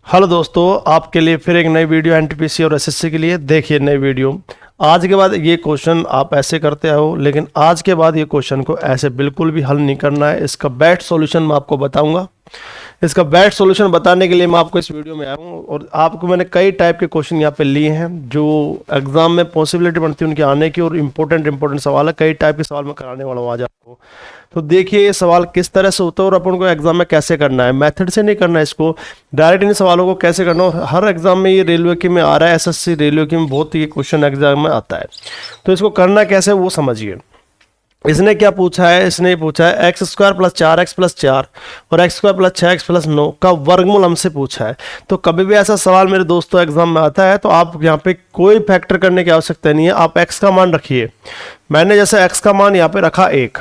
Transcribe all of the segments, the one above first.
Hello दोस्तों, आपके लिए फिर एक नई वीडियो एनटीपीसी और एसएससी के लिए। देखिए नई वीडियो। आज के बाद ये क्वेश्चन आप ऐसे करते हो, लेकिन आज के बाद ये क्वेश्चन को ऐसे बिल्कुल भी हल नहीं करना है। इसका बेस्ट सॉल्यूशन मैं आपको बताऊंगा। इसका बेस्ट सॉल्यूशन बताने के लिए मैं आपको इस वीडियो में आया हूँ और आपको मैंने कई टाइप के क्वेश्चन यहाँ पे लिए हैं जो एग्जाम में पॉसिबिलिटी बनती है उनके आने की, और इम्पोर्टेंट सवाल है। कई टाइप के सवाल मैं कराने वाला हूँ आज आपको। तो देखिए ये सवाल किस तरह से होता है और अपन को एग्जाम में कैसे करना है। मेथड से नहीं करना है इसको, डायरेक्ट इन सवालों को कैसे करना है। हर एग्जाम में ये रेलवे की में आ रहा है, एसएससी रेलवे की में बहुत ये क्वेश्चन एग्जाम में आता है। तो इसको करना कैसे वो समझिए। इसने क्या पूछा है, इसने पूछा है x² + 4x + 4 और x² + 6x + 9 का वर्गमूल हमसे पूछा है। तो कभी भी ऐसा सवाल मेरे दोस्तों एग्जाम में आता है तो आप यहाँ पे कोई फैक्टर करने की आवश्यकता नहीं है। आप x का मान रखिए। मैंने जैसे x का मान यहाँ पे रखा 1।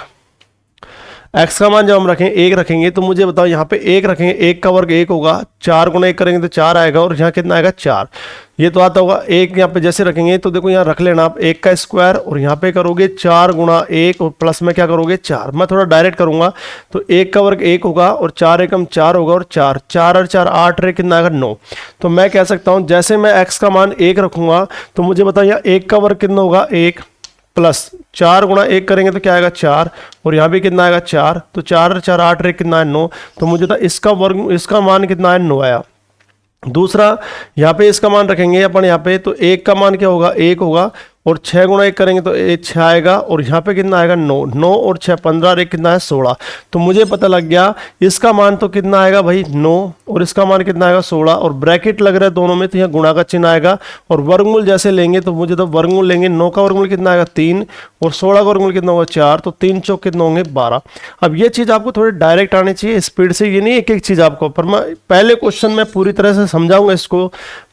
x का मान जब हम रखें 1 रखेंगे तो मुझे बताओ यहाँ पे 1 रखेंगे, 1 का वर्ग 1 होगा, 4 × 1 करेंगे तो 4 आएगा और यहाँ कितना आएगा 4। ये तो आता होगा 1 यहाँ पे जैसे रखेंगे तो देखो यहाँ रख लेना आप 1 का स्क्वायर और यहाँ पे करोगे 4 × 1 और प्लस में क्या करोगे 4। मैं थोड़ा डायरेक्ट करूँगा तो 1 का वर्ग 1 होगा और 4 एकम 4 होगा और 4 4 और 4 8 रहे कितना आएगा 9। तो मैं कह सकता हूँ जैसे मैं x का मान 1 रखूँगा तो मुझे बताओ यहाँ 1 का वर्ग कितना होगा 1 प्लस 4 × 1 करेंगे तो क्या आएगा 4 और यहाँ भी कितना आएगा 4। तो 4 और 4 8 रहे कितना है 9। तो मुझे था इसका वर्ग, इसका मान कितना है 9 आया। दूसरा यहाँ पे इसका मान रखेंगे अपन यहाँ पे तो 1 का मान क्या होगा 1 होगा और 6 × 1 करेंगे तो 6 आएगा और यहाँ पे कितना आएगा 9 9 और 6 15 और 1 कितना है 16। तो मुझे पता लग गया इसका मान तो कितना आएगा भाई 9 और इसका मान कितना आएगा 16 और ब्रैकेट लग रहा है दोनों में तो यहाँ गुणा का चिन्ह आएगा। और वर्गमूल जैसे लेंगे तो मुझे तो वर्गमूल लेंगे 9 का वर्गमूल कितना आएगा 3 और 16 का वर्गमूल कितना होगा 4। तो 3 चौक कितना होंगे 12। अब ये चीज़ आपको थोड़ी डायरेक्ट आनी चाहिए, स्पीड से, ये नहीं एक एक चीज़ आपको। पर मैं पहले क्वेश्चन में पूरी तरह से समझाऊंगा इसको,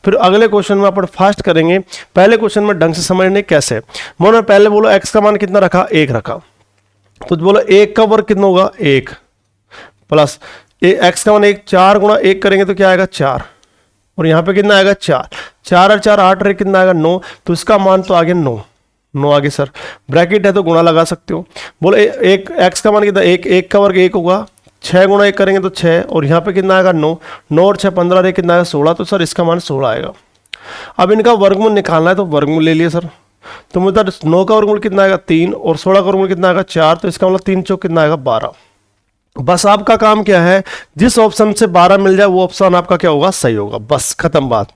फिर अगले क्वेश्चन में अपन फास्ट करेंगे। पहले क्वेश्चन में ढंग से समझने कैसे। मैंने पहले बोलो x का मान कितना रखा 1 रखा तो बोलो 1 का वर्ग कितना होगा 1 प्लस x का मान 1 4 × 1 करेंगे तो क्या आएगा 4 और यहाँ पे कितना आएगा 4 4 और 4 8 रहे कितना आएगा 9। तो इसका मान तो आगे 9 9 आगे सर ब्रैकेट है तो गुणा लगा सकते हो। बोलो एक x का मान कितना 1 1 का वर्ग 1 होगा, 6 × 1 करेंगे तो 6 और यहाँ पे कितना आएगा 9 9 और 6 15 रहे कितना आएगा 16। तो सर इसका मान 16 आएगा। अब इनका वर्गमूल निकालना है तो वर्गमूल ले लिए सर। तो मतलब 9 का वर्गमूल कितना आएगा 3 और 16 का वर्गमूल कितना आएगा 4। तो इसका मतलब 3 चौक कितना आएगा 12। बस आपका काम क्या है, जिस ऑप्शन से 12 मिल जाए वो ऑप्शन आपका क्या होगा सही होगा, बस खत्म बात।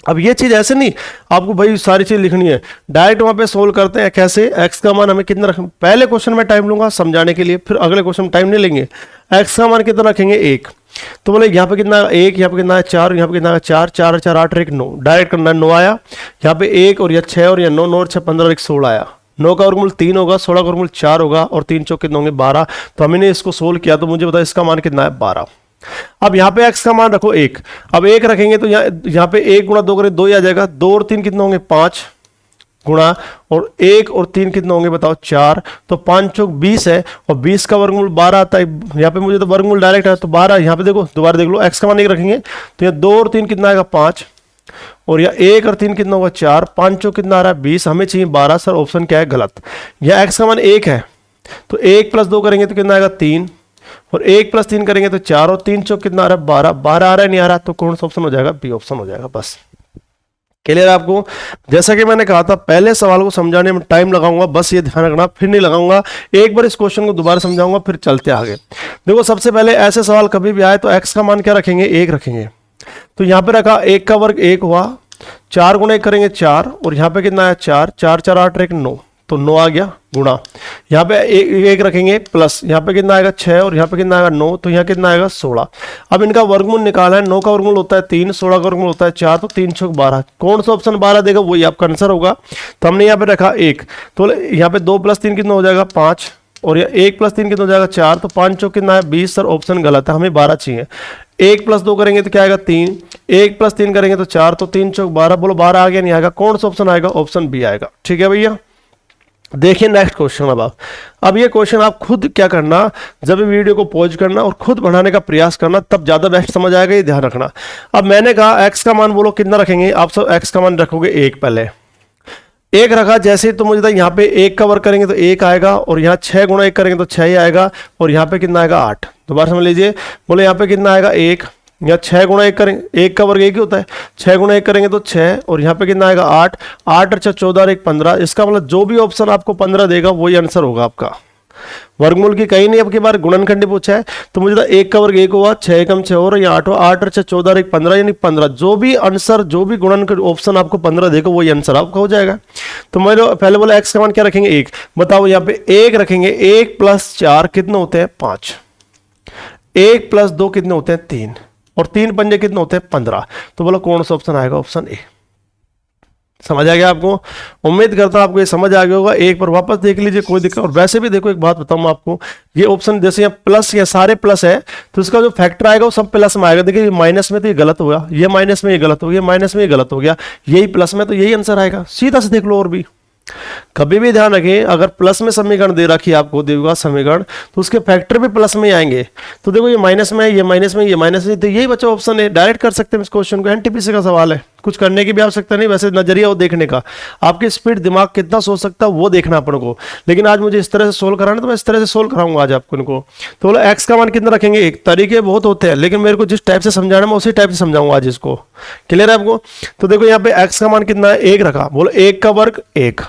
अब ये चीज़ ऐसे नहीं आपको भाई सारी चीज़ लिखनी है, डायरेक्ट वहाँ पे सोल्व करते हैं। कैसे x का मान हमें कितना रखें, पहले क्वेश्चन में टाइम लूंगा समझाने के लिए, फिर अगले क्वेश्चन में टाइम नहीं लेंगे। x का मान कितना रखेंगे 1 तो बोले यहाँ पे कितना 1, यहाँ पे कितना है 4, यहाँ पे कितना है 4 4 4 8 1 9, डायरेक्ट करना है 9 आया। यहाँ पे 1 और यह 6 और यह 9 9 और 6 15 और 1 16 आया। 9 का वर्गमूल 3 होगा, 16 का वर्गमूल 4 होगा और 3 चौक कितने होंगे 12। तो हमने इसको सोल्व किया तो मुझे बताया इसका मान कितना है 12। अब यहाँ पे x का मान रखो 1। अब 1 रखेंगे तो यहाँ पे 1 × 2 करें 2 ही आ जाएगा, 2 और 3 कितने होंगे 5 गुणा और 1 और 3 कितने होंगे बताओ 4। तो 5 चौक 20 है और 20 का वर्गमूल 12 आता है। यहाँ पे मुझे तो वर्गमूल डायरेक्ट है तो 12। यहाँ पे देखो दोबारा देख लो x का मान 1 रखेंगे तो यहाँ 2 और 3 कितना आएगा 5 और यह 1 और 3 कितना होगा 4। 5 चौक कितना आ रहा है 20, हमें चाहिए 12। सर ऑप्शन क्या है गलत। यह x का मान 1 है तो 1 + 2 करेंगे तो कितना आएगा 3 और 1 + 3 करेंगे तो 4 और 3 चौक कितना आ रहा है 12 12 आ रहा है नहीं आ रहा। तो कौन सा ऑप्शन हो जाएगा बी ऑप्शन हो जाएगा। बस क्लियर है आपको। जैसा कि मैंने कहा था पहले सवाल को समझाने में टाइम लगाऊंगा, बस ये ध्यान रखना, फिर नहीं लगाऊंगा। एक बार इस क्वेश्चन को दोबारा समझाऊंगा फिर चलते आगे। देखो सबसे पहले ऐसे सवाल कभी भी आए तो x का मान क्या रखेंगे 1 रखेंगे। तो यहाँ पे रखा 1 का वर्ग 1 हुआ, 4 × 1 करेंगे 4 और यहाँ पे कितना है 4 4 4 8 1 9 तो 9 आ गया गुणा। यहाँ पे 1 रखेंगे प्लस यहाँ पे कितना आएगा 6 और यहाँ पे कितना आएगा 9 तो यहाँ कितना आएगा 16। अब इनका वर्गमूल निकाला है, 9 का वर्गमूल होता है 3, 16 का वर्गमूल होता है 4 तो 3 चौक 12। कौन सा ऑप्शन 12 देगा वही आपका आंसर होगा। तो हमने यहाँ पे रखा 1 तो यहाँ पे 2 + 3 कितना हो जाएगा 5 और यह 1 + 3 कितना हो जाएगा 4 तो 5 चौक कितना है 20। सर ऑप्शन गलत है, हमें 12 चाहिए। 1 + 2 करेंगे तो क्या आएगा 3, 1 + 3 करेंगे तो 4 तो 3 चौक 12। बोलो 12 आ गया नहीं आएगा, कौन सा ऑप्शन आएगा ऑप्शन बी आएगा। ठीक है भैया। देखिए नेक्स्ट क्वेश्चन। अब ये क्वेश्चन आप खुद क्या करना, जब वीडियो को पॉज करना और खुद बढ़ाने का प्रयास करना, तब ज़्यादा बेस्ट समझ आएगा, ये ध्यान रखना। अब मैंने कहा x का मान बोलो कितना रखेंगे, आप सब x का मान रखोगे 1 पहले। 1 रखा जैसे तो मुझे यहाँ पे 1 का वर्ग करेंगे तो 1 आएगा और यहाँ 6 × 1 करेंगे तो 6 ही आएगा और यहाँ पे कितना आएगा 8। दोबारा समझ लीजिए, बोले यहाँ पे कितना आएगा 1, या 6 गुणा 1 करेंगे, 1 का वर्ग 1 ही होता है, 6 गुणा 1 करेंगे तो 6, और यहाँ पे कितना आएगा 8, 8 अच्छा 14 और 1 15। इसका मतलब जो भी ऑप्शन आपको 15 देगा वही आंसर होगा आपका। वर्गमूल की कहीं नहीं, अब की बार गुणनखंड पूछा है तो मुझे तो 1 का वर्ग 1 हुआ, 6 एकम 6 और यहाँ 8 8 अच्छा 14 और 1 15 यानी 15। जो भी आंसर जो भी गुणनखंड ऑप्शन आपको 15 देगा वही आंसर आपका हो जाएगा। तो मैंने पहले बोला एक्स का मान क्या रखेंगे 1, बताओ यहाँ पे 1 रखेंगे, 1 + 4 कितने होते हैं 5, 1 + 2 कितने होते हैं 3, और 3 पंजे कितने होते हैं 15। तो बोला कौन सा ऑप्शन आएगा, ऑप्शन ए। समझ आ गया आपको? उम्मीद करता हूं आपको ये समझ आ गया होगा। एक बार वापस देख लीजिए, कोई दिक्कत। और वैसे भी देखो एक बात बताऊं आपको, ये ऑप्शन जैसे यहाँ प्लस या सारे प्लस है तो इसका जो फैक्टर आएगा वो सब प्लस में आएगा। देखिए माइनस में तो ये गलत होगा, ये माइनस में ये गलत हो गया, माइनस में ये गलत हो गया, यही प्लस में तो यही आंसर आएगा। सीधा से देख लो। और भी कभी भी ध्यान रखें, अगर प्लस में समीकरण दे रखी है आपको देगा समीकरण, तो उसके फैक्टर भी प्लस में ही आएंगे। तो देखो ये माइनस में है, ये माइनस में, ये माइनस में, तो यही बचा ऑप्शन है। डायरेक्ट कर सकते हैं इस क्वेश्चन को, एनटीपीसी का सवाल है, कुछ करने की भी आवश्यकता नहीं। वैसे नजरिया वो देखने का, आपकी स्पीड दिमाग कितना सोच सकता है वो देखना अपन को। लेकिन आज मुझे इस तरह से सोल्व कराना, तो मैं इस तरह से सोल्व कराऊंगा आज आपको इनको। तो बोलो एक्स का मान कितना रखेंगे, एक तरीके बहुत होते हैं, लेकिन मेरे को जिस टाइप से समझाना मैं उसी टाइप से समझाऊंगा आज इसको। क्लियर है आपको? तो देखो यहाँ पे एक्स का मान कितना है, 1 रखा। बोलो 1 का वर्ग 1,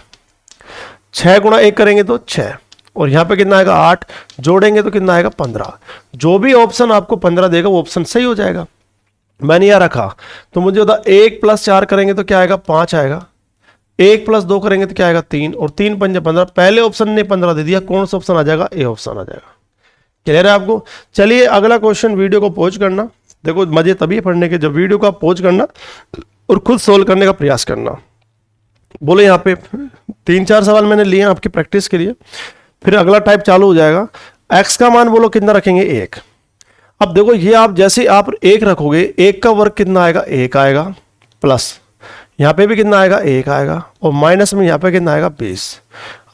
6 गुणा 1 करेंगे तो 6, और यहाँ पे कितना आएगा 8, जोड़ेंगे तो कितना आएगा 15। जो भी ऑप्शन आपको 15 देगा वो ऑप्शन सही हो जाएगा। मैंने यह रखा तो मुझे होता 1 + 4 करेंगे तो क्या आएगा 5 आएगा, 1 + 2 करेंगे तो क्या आएगा 3, और 3 पंजे 15। पहले ऑप्शन ने 15 दे दिया, कौन सा ऑप्शन आ जाएगा, ए ऑप्शन आ जाएगा। क्लियर है आपको? चलिए अगला क्वेश्चन, वीडियो को पॉज करना। देखो मजे तभी पढ़ने के जब वीडियो को आप पॉज करना और खुद सोल्व करने का प्रयास करना। बोले यहाँ पे 3-4 सवाल मैंने लिए आपकी प्रैक्टिस के लिए, फिर अगला टाइप चालू हो जाएगा। एक्स का मान बोलो कितना रखेंगे 1। अब देखो ये आप जैसे आप 1 रखोगे, 1 का वर्ग कितना आएगा 1 आएगा, प्लस यहाँ पे भी कितना आएगा 1 आएगा, और माइनस में यहाँ पे कितना आएगा 20।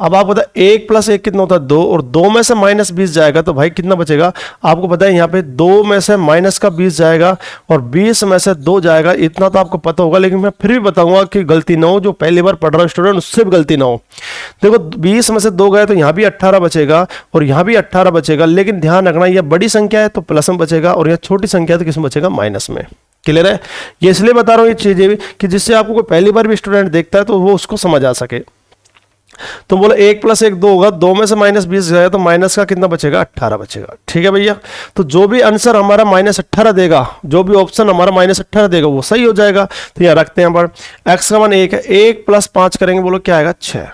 अब आप पता 1 + 1 कितना होता है 2, और 2 में से -20 जाएगा तो भाई कितना बचेगा आपको पता है। यहाँ पे 2 में से माइनस का 20 जाएगा और 20 में से 2 जाएगा, इतना तो आपको पता होगा। लेकिन मैं फिर भी बताऊंगा कि गलती ना हो, जो पहली बार पढ़ रहा स्टूडेंट उससे भी गलती ना हो। देखो 20 में से 2 गए तो यहाँ भी 18 बचेगा और यहाँ भी 18 बचेगा, लेकिन ध्यान रखना यह बड़ी संख्या है तो प्लस में बचेगा, और यह छोटी संख्या है तो किस में बचेगा, माइनस में। क्लियर है? ये इसलिए बता रहा हूँ ये चीजें भी कि जिससे आपको कोई पहली बार भी स्टूडेंट देखता है तो वो उसको समझ आ सके। तो बोलो 1 + 1 2 होगा, 2 में से -20 गया तो माइनस का कितना बचेगा 18 बचेगा। ठीक है भैया? तो जो भी आंसर हमारा -18 देगा, जो भी ऑप्शन हमारा -18 देगा वो सही हो जाएगा। तो यहाँ रखते हैं पर एक्स का मान 1 है, 1 + 5 करेंगे बोलो क्या आएगा 6,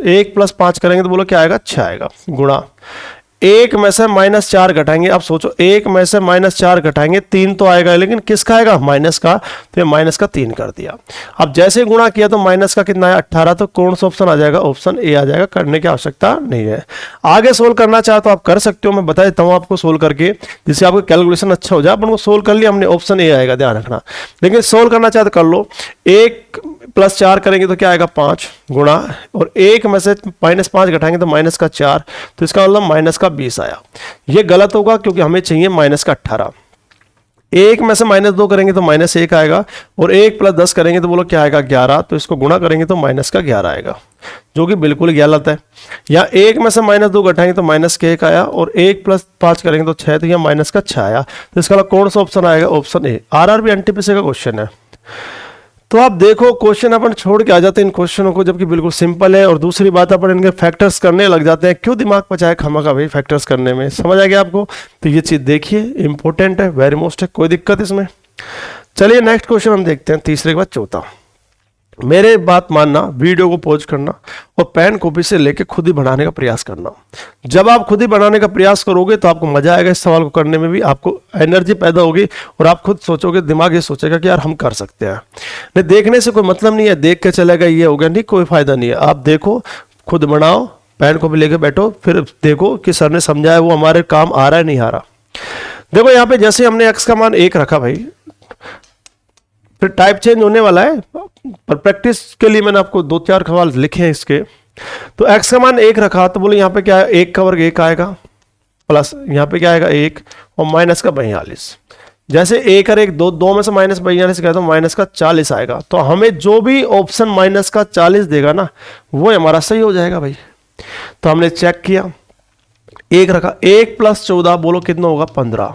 1 + 5 करेंगे तो बोलो क्या आएगा 6 आएगा, गुणा 1 में से -4 घटाएंगे। अब सोचो 1 में से -4 घटाएंगे 3 तो आएगा, लेकिन किसका आएगा माइनस का, तो ये माइनस का 3 कर दिया। अब जैसे गुणा किया तो माइनस का कितना है 18, तो कौन सा ऑप्शन आ जाएगा, ऑप्शन ए आ जाएगा। करने की आवश्यकता नहीं है। आगे सोल्व करना चाहे तो आप कर सकते हो, मैं बता देता हूँ आपको सोल्व करके, जिससे आपको कैलकुलेशन अच्छा हो जाए। अपन को सोल्व कर लिया हमने, ऑप्शन ए आएगा, ध्यान रखना। लेकिन सोल्व करना चाहे तो कर लो। 1 + 4 करेंगे तो क्या आएगा 5, गुणा, और 1 में से -5 घटाएंगे तो माइनस का 4, तो इसका मतलब माइनस का 20 आया। ये गलत होगा क्योंकि हमें चाहिए माइनस का 18। 1 में से -2 करेंगे तो -1 आएगा, और 1 + 10 करेंगे तो बोलो क्या आएगा 11, तो इसको गुणा करेंगे तो माइनस का 11 आएगा, जो कि बिल्कुल गलत है। या 1 में से -2 घटाएंगे तो -1 आया, और 1 + 5 करेंगे तो 6, तो यहाँ माइनस का 6 आया। तो इसका मतलब कौन सा ऑप्शन आएगा, ऑप्शन ए। आरआरबी एनटीपीसी का क्वेश्चन है। तो आप देखो क्वेश्चन अपन छोड़ के आ जाते हैं इन क्वेश्चनों को, जबकि बिल्कुल सिंपल है। और दूसरी बात अपन इनके फैक्टर्स करने लग जाते हैं, क्यों दिमाग पचाए खामखा भाई फैक्टर्स करने में। समझ आ गया आपको? तो ये चीज देखिए, इंपॉर्टेंट है, वेरी मोस्ट है, कोई दिक्कत इसमें। चलिए नेक्स्ट क्वेश्चन हम देखते हैं, तीसरे के बाद चौथा। मेरे बात मानना, वीडियो को पॉज करना और पेन कॉपी से लेके खुद ही बनाने का प्रयास करना। जब आप खुद ही बनाने का प्रयास करोगे तो आपको मजा आएगा इस सवाल को करने में भी, आपको एनर्जी पैदा होगी और आप खुद सोचोगे, दिमाग ये सोचेगा कि यार हम कर सकते हैं। नहीं, देखने से कोई मतलब नहीं है, देख के चलेगा ये हो गया, नहीं, कोई फायदा नहीं है। आप देखो, खुद बनाओ, पेन कॉपी लेके बैठो, फिर देखो कि सर ने समझाया वो हमारे काम आ रहा है नहीं आ रहा। देखो यहाँ पे जैसे हमने एक्स का मान 1 रखा भाई, फिर टाइप चेंज होने वाला है, पर प्रैक्टिस के लिए मैंने आपको 2-4 सवाल लिखे हैं इसके। तो x का मान 1 रखा तो बोले यहाँ पे क्या है, 1 का वर्ग 1 आएगा, प्लस यहाँ पे क्या आएगा 1, और माइनस का 42। जैसे 1 और 1 2 में से -42 गया तो माइनस का 40 आएगा। तो हमें जो भी ऑप्शन माइनस का 40 देगा ना, वो हमारा सही हो जाएगा भाई। तो हमने चेक किया, 1 रखा, 1 + 14 बोलो कितना होगा 15,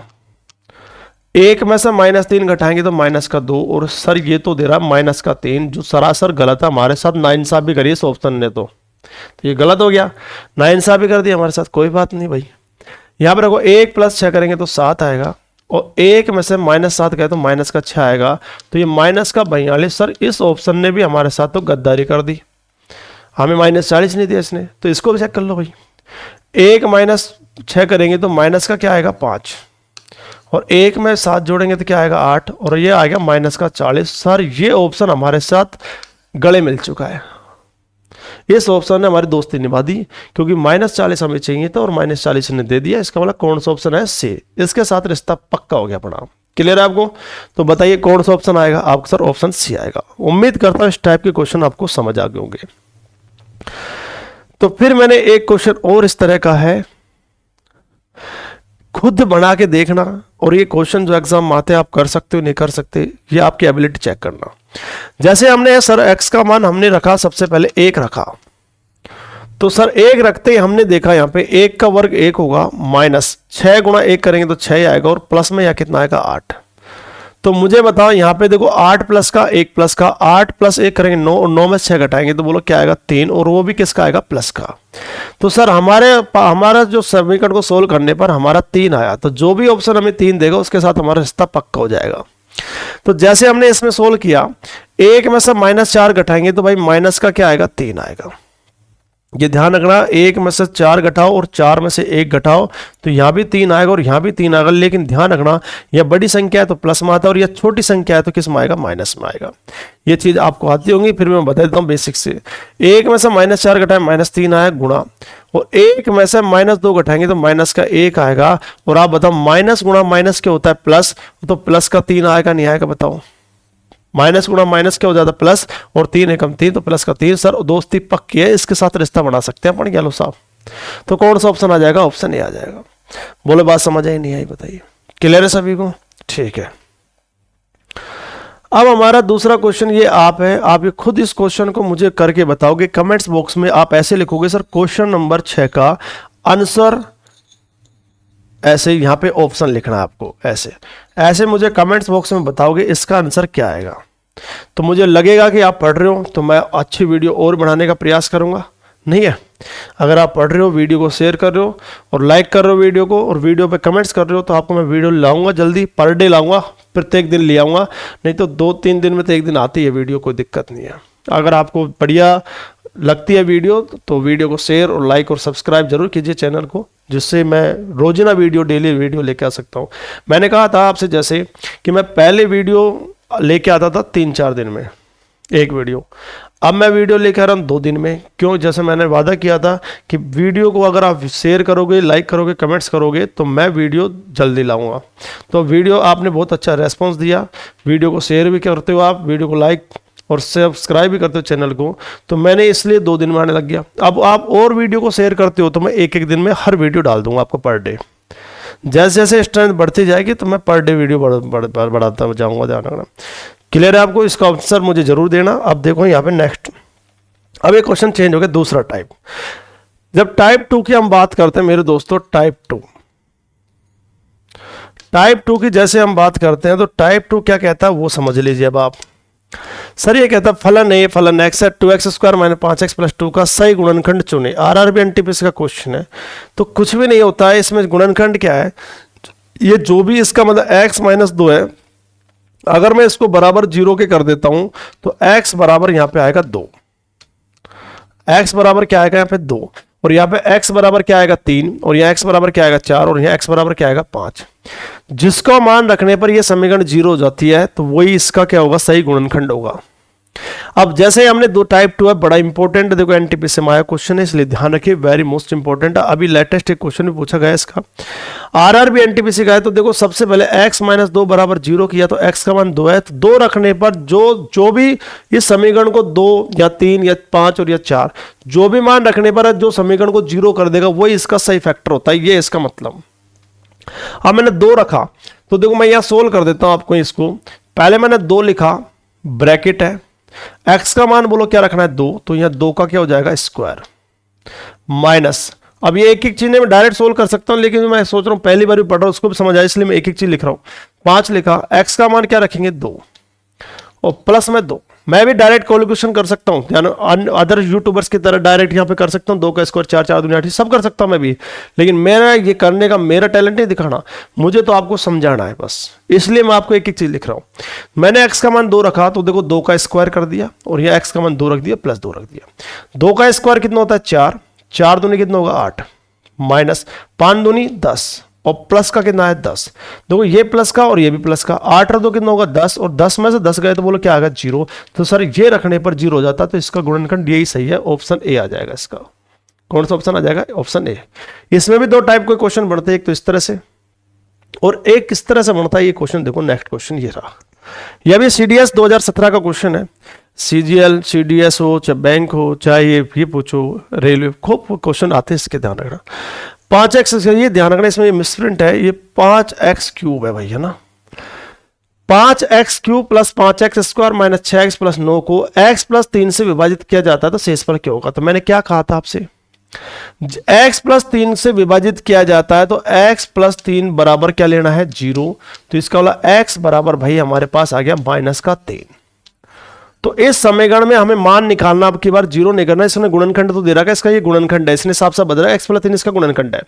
1 में से -3 घटाएंगे तो -2, और सर ये तो दे रहा है -3, जो सरासर गलत है हमारे साथ। नाइंसाफी करिए इस ऑप्शन ने, तो ये गलत हो गया, नाइंसाफी कर दिया हमारे साथ। कोई बात नहीं भाई, यहाँ पर देखो 1 + 6 करेंगे तो 7 आएगा, और 1 में से -7 गए तो -6 आएगा, तो ये -42। सर इस ऑप्शन ने भी हमारे साथ तो गद्दारी कर दी, हमें -40 नहीं दिया इसने, तो इसको भी चेक कर लो भाई। 1 - 6 करेंगे तो माइनस का क्या आएगा 5, और 1 में 7 जोड़ेंगे तो क्या आएगा 8, और ये आएगा -40। सर ये ऑप्शन हमारे साथ गले मिल चुका है, इस ऑप्शन ने हमारी दोस्ती निभा दी, क्योंकि -40 हमें चाहिए था और -40 ने दे दिया। इसका मतलब कौन सा ऑप्शन है? सी। इसके साथ रिश्ता पक्का हो गया अपना। क्लियर है आपको? तो बताइए कौन सा ऑप्शन आएगा आपका? सर ऑप्शन सी आएगा। उम्मीद करता हूं इस टाइप के क्वेश्चन आपको समझ आ गए होंगे। तो फिर मैंने एक क्वेश्चन और इस तरह का है, खुद बना के देखना, और ये क्वेश्चन जो एग्जाम में आते हैं आप कर सकते हो नहीं कर सकते, ये आपकी एबिलिटी चेक करना। जैसे हमने सर x का मान हमने रखा, सबसे पहले 1 रखा, तो सर 1 रखते ही हमने देखा यहाँ पे 1 का वर्ग 1 होगा, -6 गुणा 1 करेंगे तो 6 आएगा, और प्लस में या कितना आएगा 8। तो मुझे बताओ यहाँ पे देखो 8 प्लस का 1 प्लस का, 8 + 1 करेंगे 9, और 9 में 6 घटाएंगे तो बोलो क्या आएगा 3, और वो भी किसका आएगा? प्लस का। तो सर हमारा जो समीकरण को सोल्व करने पर हमारा 3 आया, तो जो भी ऑप्शन हमें 3 देगा उसके साथ हमारा रिश्ता पक्का हो जाएगा। तो जैसे हमने इसमें सोल्व किया, 1 में से -4 घटाएंगे तो भाई माइनस का क्या आएगा 3 आएगा। ये ध्यान रखना, 1 में से 4 घटाओ और 4 में से 1 घटाओ तो यहाँ भी 3 आएगा और यहाँ भी 3 आएगा, लेकिन ध्यान रखना यह बड़ी संख्या है तो प्लस में आता है और यह छोटी संख्या है तो किस में आएगा? माइनस में आएगा। ये चीज आपको आती होंगी, फिर मैं बता देता हूँ बेसिक से। 1 में से -4 घटाए -3 आया गुणा, और 1 में से -2 घटाएंगे तो माइनस का 1 आएगा, और आप बताओ माइनस गुणा माइनस क्या होता है? प्लस, तो प्लस का 3 आएगा नहीं आएगा? बताओ, माइनस गुणा माइनस क्या हो जाता है? प्लस, और 3 एकम 3 तो प्लस का 3। सर दोस्ती पक्की है, इसके साथ रिश्ता बना सकते हैं अपन गहलोत साहब। तो कौन सा ऑप्शन आ जाएगा? ऑप्शन ए आ जाएगा। बोले बात समझ आई नहीं आई? बताइए, क्लियर है सभी को? ठीक है। अब हमारा दूसरा क्वेश्चन ये आप है, आप ये खुद इस क्वेश्चन को मुझे करके बताओगे। कमेंट्स बॉक्स में आप ऐसे लिखोगे सर क्वेश्चन नंबर 6 का आंसर, ऐसे यहाँ पे ऑप्शन लिखना है आपको, ऐसे मुझे कमेंट्स बॉक्स में बताओगे इसका आंसर क्या आएगा। तो मुझे लगेगा कि आप पढ़ रहे हो, तो मैं अच्छी वीडियो और बनाने का प्रयास करूंगा। नहीं है, अगर आप पढ़ रहे हो, वीडियो को शेयर कर रहे हो और लाइक कर रहे हो वीडियो को, और वीडियो पे कमेंट्स कर रहे हो, तो आपको मैं वीडियो लाऊंगा जल्दी, पर डे लाऊंगा, प्रत्येक दिन ले आऊँगा। नहीं तो 2-3 दिन में तो एक दिन आती है वीडियो, कोई दिक्कत नहीं है। अगर आपको बढ़िया लगती है वीडियो तो वीडियो को शेयर और लाइक और सब्सक्राइब जरूर कीजिए चैनल को, जिससे मैं रोजाना वीडियो, डेली वीडियो लेके आ सकता हूँ। मैंने कहा था आपसे जैसे कि मैं पहले वीडियो लेके आता था 3-4 दिन में एक वीडियो, अब मैं वीडियो लेकर आ रहा हूँ 2 दिन में। क्यों? जैसे मैंने वादा किया था कि वीडियो को अगर आप शेयर करोगे, लाइक करोगे, कमेंट्स करोगे तो मैं वीडियो जल्दी लाऊंगा। तो वीडियो आपने बहुत अच्छा रेस्पॉन्स दिया, वीडियो को शेयर भी करते हो आप, वीडियो को लाइक और सब्सक्राइब भी करते हो चैनल को, तो मैंने इसलिए 2 दिन में आने लग गया। अब आप और वीडियो को शेयर करते हो तो मैं एक दिन में हर वीडियो डाल दूंगा आपको पर डे। जैसे जैसे स्ट्रेंथ बढ़ती जाएगी तो मैं पर डे वीडियो बढ़ाता जाऊंगा, ध्यान रखना। क्लियर है आपको? इसका आंसर मुझे जरूर देना। अब देखो यहाँ पे नेक्स्ट, अब एक क्वेश्चन चेंज हो गया, दूसरा टाइप। जब टाइप 2 की हम बात करते हैं मेरे दोस्तों, टाइप 2 की जैसे हम बात करते हैं तो टाइप 2 क्या कहता है वो समझ लीजिए। अब आप सर ये कहता है फलन ए फलन एक्स है 2x² - 5x + 2 का सही गुणनखंड चुने। आरआरबी एनटीपीसी का क्वेश्चन है, तो कुछ भी नहीं होता है इसमें। गुणनखंड क्या है? ये जो भी इसका मतलब x - 2 है, अगर मैं इसको बराबर 0 के कर देता हूं तो x बराबर यहां पे आएगा 2। x बराबर क्या आएगा यहाँ पे 2, और यहाँ पे x बराबर क्या आएगा 3, और यहाँ x बराबर क्या आएगा 4, और यहाँ x बराबर क्या आएगा 5। जिसका मान रखने पर यह समीकरण 0 हो जाती है, तो वही इसका क्या होगा? सही गुणनखंड होगा। अब जैसे हमने दो टाइप 2 है, बड़ा इंपॉर्टेंट, देखो एनटीपीसी में आया क्वेश्चन है, इसलिए ध्यान रखिए, वेरी मोस्ट इंपॉर्टेंट है। अभी लेटेस्ट एक क्वेश्चन भी पूछा गया इसका, आरआरबी एनटीपीसी का है। तो देखो सबसे पहले x - 2 बराबर 0 किया, तो x का मान 2 है, तो 2 रखने पर जो भी इस समीकरण को 2 या 3 या 5 और या 4 जो भी मान रखने पर जो समीकरण को 0 कर देगा वही इसका सही फैक्टर होता है, ये इसका मतलब। अब मैंने 2 रखा, तो देखो मैं यहां सोल्व कर देता हूं आपको इसको। पहले मैंने 2 लिखा, ब्रैकेट है, x का मान बोलो क्या रखना है 2, तो यहां 2 का क्या हो जाएगा? स्क्वायर, माइनस, अब ये एक एक चीज मैं डायरेक्ट सोल्व कर सकता हूँ, लेकिन मैं सोच रहा हूँ पहली बार भी पढ़ रहा हूँ, उसको भी समझ आए, इसलिए मैं एक एक चीज लिख रहा हूँ। 5 लिखा, x का मान क्या रखेंगे 2 और प्लस में 2। मैं भी डायरेक्ट कैलकुलेशन कर सकता हूँ, अदर यूट्यूबर्स की तरह डायरेक्ट यहाँ पे कर सकता हूँ, 2 का स्क्वायर 4 4 दूनी 8 सब कर सकता हूँ मैं भी, लेकिन मेरा ये करने का मेरा टैलेंट नहीं दिखाना, मुझे तो आपको समझाना है बस, इसलिए मैं आपको एक एक चीज लिख रहा हूँ। मैंने x का मान 2 रखा, तो देखो 2 का स्क्वायर कर दिया और यह x का मान 2 रख दिया, प्लस 2 रख दिया। 2 का स्क्वायर कितना होता है 4, 4 दूनी कितना होगा 8, माइनस 5 दूनी 10 और प्लस का कितना है 10। देखो ये प्लस का और ये भी प्लस का, 8 और 2 कितना होगा 10 और 10 में से 10 गए तो बोलो क्या आएगा 0। तो सर ये रखने पर 0 हो जाता, तो इसका गुणनखंड यही सही है, ऑप्शन ए आ जाएगा। इसका कौन सा ऑप्शन आ जाएगा, ऑप्शन ए। इसमें भी 2 टाइप के क्वेश्चन बनते हैं, एक तो इस तरह से और एक इस तरह से बनता है। ये क्वेश्चन देखो, नेक्स्ट क्वेश्चन ये रहा, यह भी सीडीएस 2017 का क्वेश्चन है। सीजीएल सीडीएस हो चाहे बैंक हो चाहे ये पूछो रेलवे, खूब क्वेश्चन आते हैं, इसके ध्यान रखना। 5x, ये ध्यान रखना इसमें ये मिसप्रिंट है, ये 5x क्यूब है भाई, है ना। 5x cube plus 5x square minus 6x plus 9 को x प्लस 3 से विभाजित किया जाता है तो शेष पर क्या होगा। तो मैंने क्या कहा था आपसे, x प्लस 3 से विभाजित किया जाता है तो x प्लस 3 बराबर क्या लेना है 0। तो इसका वाला x बराबर भाई हमारे पास आ गया माइनस का 3। तो इस समीकरण में हमें मान निकालना, अब की बार 0 नहीं करना, इसने गुणनखंड तो दे रखा है, इसका ये गुणनखंड है, इसने साफ साफ बदला x प्लस 3 इसका गुणनखंड है।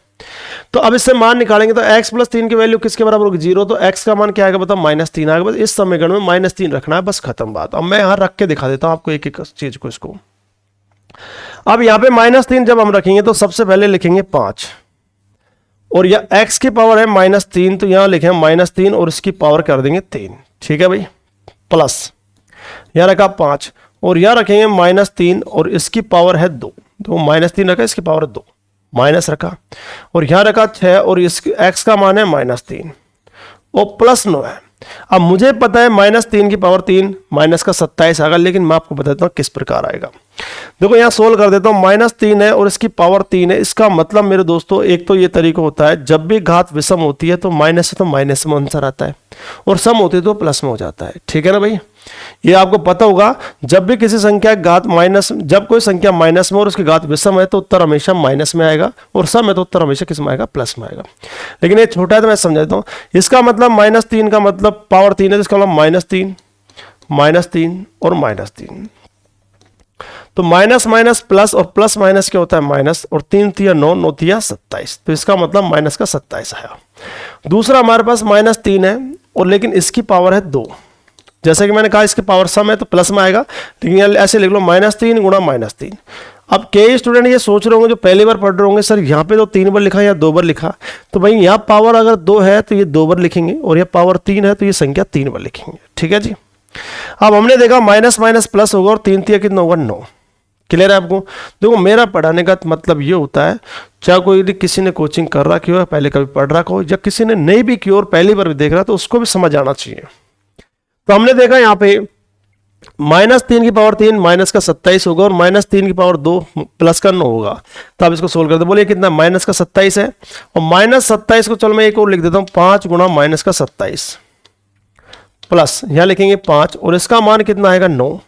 तो अब इससे मान निकालेंगे तो x प्लस 3 की वैल्यू किसके बराबर होगी 0, तो x का मान क्या आएगा बताओ -3 आएगा। बस इस समीकरण में -3 रखना है, बस खत्म बात। अब मैं यहां रख के दिखा देता हूं आपको एक एक चीज को। इसको अब यहां पे -3 जब हम रखेंगे तो सबसे पहले लिखेंगे 5 और यह x की पावर है -3, तो यहां लिखे -3 और इसकी पावर कर देंगे 3, ठीक है भाई, प्लस यहां रखा 5 और यहां रखेंगे -3 और इसकी पावर है 2, तो -3 रखा, इसकी पावर 2 माइनस रखा और यहां रखा 6 और इस x का मान है -3 और प्लस 9 है। अब मुझे पता है -3 की पावर 3 माइनस का 27 आएगा, लेकिन मैं आपको बताता हूं किस प्रकार आएगा। देखो यहां सोल्व कर देता हूं, -3 है और इसकी पावर 3 है। इसका मतलब मेरे दोस्तों एक तो ये तरीका होता है, जब भी घात विषम होती है तो माइनस से तो माइनस में आंसर आता है और सम होती है तो प्लस में हो जाता है, ठीक है ना भाई। ये आपको पता होगा, जब भी किसी संख्या घात माइनस, जब कोई संख्या माइनस में और उसकी घात विषम है तो उत्तर हमेशा माइनस में आएगा और सम है तो उत्तर हमेशा किस में आएगा, प्लस में आएगा। लेकिन ये छोटा है तो मैं समझा देता हूं, इसका मतलब -3 का मतलब पावर 3 है, तो इसका मतलब -3 और -3, तो माइनस माइनस प्लस और प्लस माइनस क्या होता है माइनस, और 3 तिया 9, 9 तिया 27, तो इसका मतलब माइनस का 27 आया। दूसरा हमारे पास -3 है और लेकिन इसकी पावर है 2, जैसे कि मैंने कहा इसकी पावर सम है तो प्लस में आएगा, लेकिन ऐसे लिख लो -3 गुणा -3। अब कई स्टूडेंट ये सोच रहे होंगे जो पहली बार पढ़ रहे होंगे, सर यहाँ पे तो 3 बार लिखा या 2 बार लिखा, तो भाई यहाँ पावर अगर 2 है तो ये 2 बार लिखेंगे और यहाँ पावर 3 है तो ये संख्या 3 बार लिखेंगे, ठीक है जी। अब हमने देखा माइनस माइनस प्लस होगा और 3 तिया कितना होगा 9, क्लियर है आपको। देखो मेरा पढ़ाने का मतलब ये होता है, चाहे कोई किसी ने कोचिंग कर रखी हो, पहले कभी पढ़ रखा हो, या किसी ने नहीं भी की और पहली बार भी देख रहा, तो उसको भी समझ आना चाहिए। तो हमने देखा यहाँ पे -3 की पावर 3 माइनस का 27 होगा और -3 की पावर 2 प्लस का 9 होगा। तो आप इसको सोल्व कर दो, बोलिए कितना, माइनस का 27 है और -27 को चलो मैं एक और लिख देता हूँ, 5 गुणा माइनस का 27 प्लस यहां लिखेंगे 5 और इसका मान कितना आएगा 9।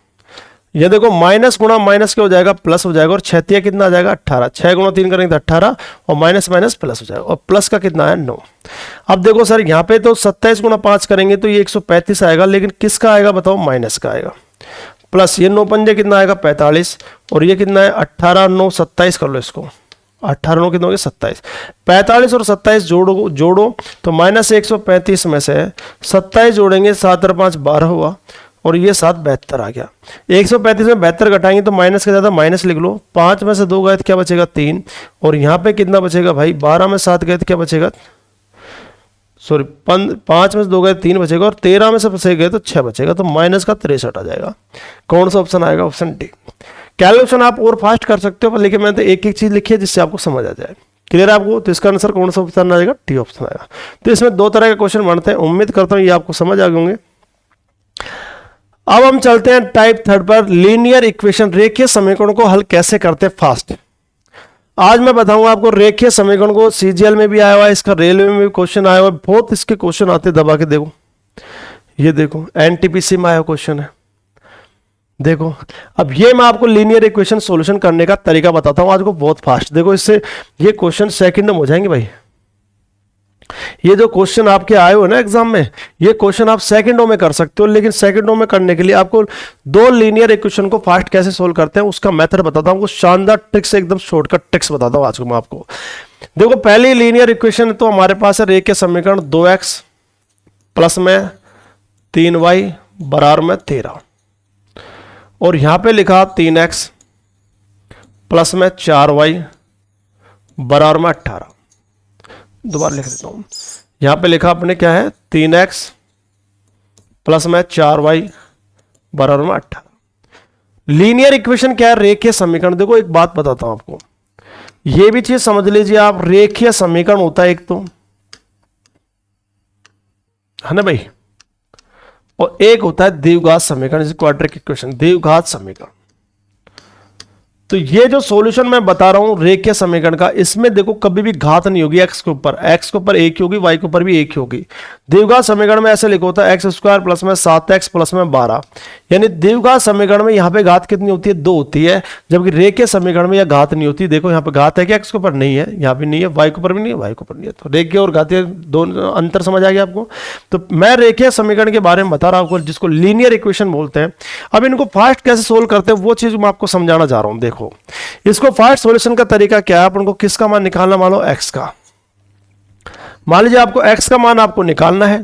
ये देखो माइनस गुणा माइनस क्या हो जाएगा, प्लस हो जाएगा और 6 कितना आ जाएगा 18, 6 गुणा 3 करेंगे तो 18 और माइनस माइनस प्लस हो जाएगा और प्लस का कितना है 9। अब देखो सर यहाँ पे तो 27 गुणा 5 करेंगे तो ये 135 आएगा, लेकिन किसका आएगा बताओ, माइनस का आएगा। प्लस ये 9 पंजे कितना आएगा 45 और ये कितना है 18 9 27 कर लो इसको, 18 9 कितना हो गया 27, 45 और 27 जोड़ो तो -135 में से 27 जोड़ेंगे 7 और 5 12 हुआ और ये 7 72 आ गया। 135 में 72 घटाएंगे तो माइनस के ज़्यादा माइनस लिख लो, 5 में से 2 गए तो क्या बचेगा 3 और यहाँ पे कितना बचेगा भाई 12 में 7 गए तो क्या बचेगा, सॉरी 5 में से 2 गए 3 बचेगा और 13 में से बचे गए तो 6 बचेगा, तो माइनस का 63 आ जाएगा। कौन सा ऑप्शन आएगा, ऑप्शन डी। कैलकुलेशन आप और फास्ट कर सकते हो, पर लेकिन मैंने तो एक एक चीज लिखी है जिससे आपको समझ आ जाए, क्लियर है आपको। तो इसका आंसर कौन सा ऑप्शन आ जाएगा, टी ऑप्शन आएगा। तो इसमें 2 तरह के क्वेश्चन बनते हैं, उम्मीद करता हूँ ये आपको समझ आ गए होंगे। अब हम चलते हैं टाइप 3 पर, लीनियर इक्वेशन, रेखीय समीकरण को हल कैसे करते हैं फास्ट। आज मैं बताऊंगा आपको रेखीय समीकरण को, सीजीएल में भी आया हुआ है, इसका रेलवे में भी क्वेश्चन आया हुआ है, बहुत इसके क्वेश्चन आते, दबा के देखो, ये देखो एनटीपीसी में आया क्वेश्चन है, देखो अब ये मैं आपको लीनियर इक्वेशन सॉल्यूशन करने का तरीका बताता हूं आज को बहुत फास्ट। देखो इससे ये क्वेश्चन सेकंड में हो जाएंगे भाई। ये जो क्वेश्चन आपके आए हो ना एग्जाम में, ये क्वेश्चन आप सेकंडों में कर सकते हो, लेकिन सेकंडों में करने के लिए आपको दो लीनियर इक्वेशन को फास्ट कैसे सोल्व करते हैं उसका मेथड बताता हूं, शानदार ट्रिक्स, एकदम शॉर्टकट ट्रिक्स बताता हूं आज को मैं आपको। देखो पहली लीनियर इक्वेशन तो हमारे पास है रेखीय समीकरण 2x प्लस में 3y बराबर में 13, और यहां पे लिखा 3x प्लस में 4y बराबर में 18। दोबारा लिख देता हूं, यहां पे लिखा अपने क्या है 3x प्लस में 4y बराबर में 18। लीनियर इक्वेशन क्या है? रेखीय समीकरण। देखो एक बात बताता हूं आपको, ये भी चीज समझ लीजिए आप, रेखीय समीकरण होता है एक तो, है ना भाई, और एक होता है द्विघात समीकरण, जैसे क्वाड्रेटिक इक्वेशन, द्विघात समीकरण। तो ये जो सॉल्यूशन मैं बता रहा हूं रेखीय समीकरण का, इसमें देखो कभी भी घात नहीं होगी x के ऊपर, x के ऊपर एक ही होगी, y के ऊपर भी एक ही होगी। द्विघात समीकरण में ऐसे लिखा होता है x² प्लस में 7x प्लस में 12, यानी द्विघात समीकरण में यहाँ पे घात कितनी होती है? 2 होती है, जबकि रेखीय समीकरण में यह घात नहीं होती। देखो यहाँ पे घात है कि x के ऊपर नहीं है, यहाँ भी नहीं है, y के ऊपर भी नहीं है, y के ऊपर नहीं है। तो रेखीय और घातीय दोनों अंतर समझ आ गया आपको। तो मैं रेखीय समीकरण के बारे में बता रहा हूँ जिसको लीनियर इक्वेशन बोलते हैं। अब इनको फास्ट कैसे सोल्व करते हैं वो चीज मैं आपको समझाना चाह रहा हूँ। देखो इसको फास्ट सॉल्यूशन का तरीका क्या है, अपन को किसका मान निकालना, मान लो x का। मान लीजिए आपको x का मान आपको निकालना है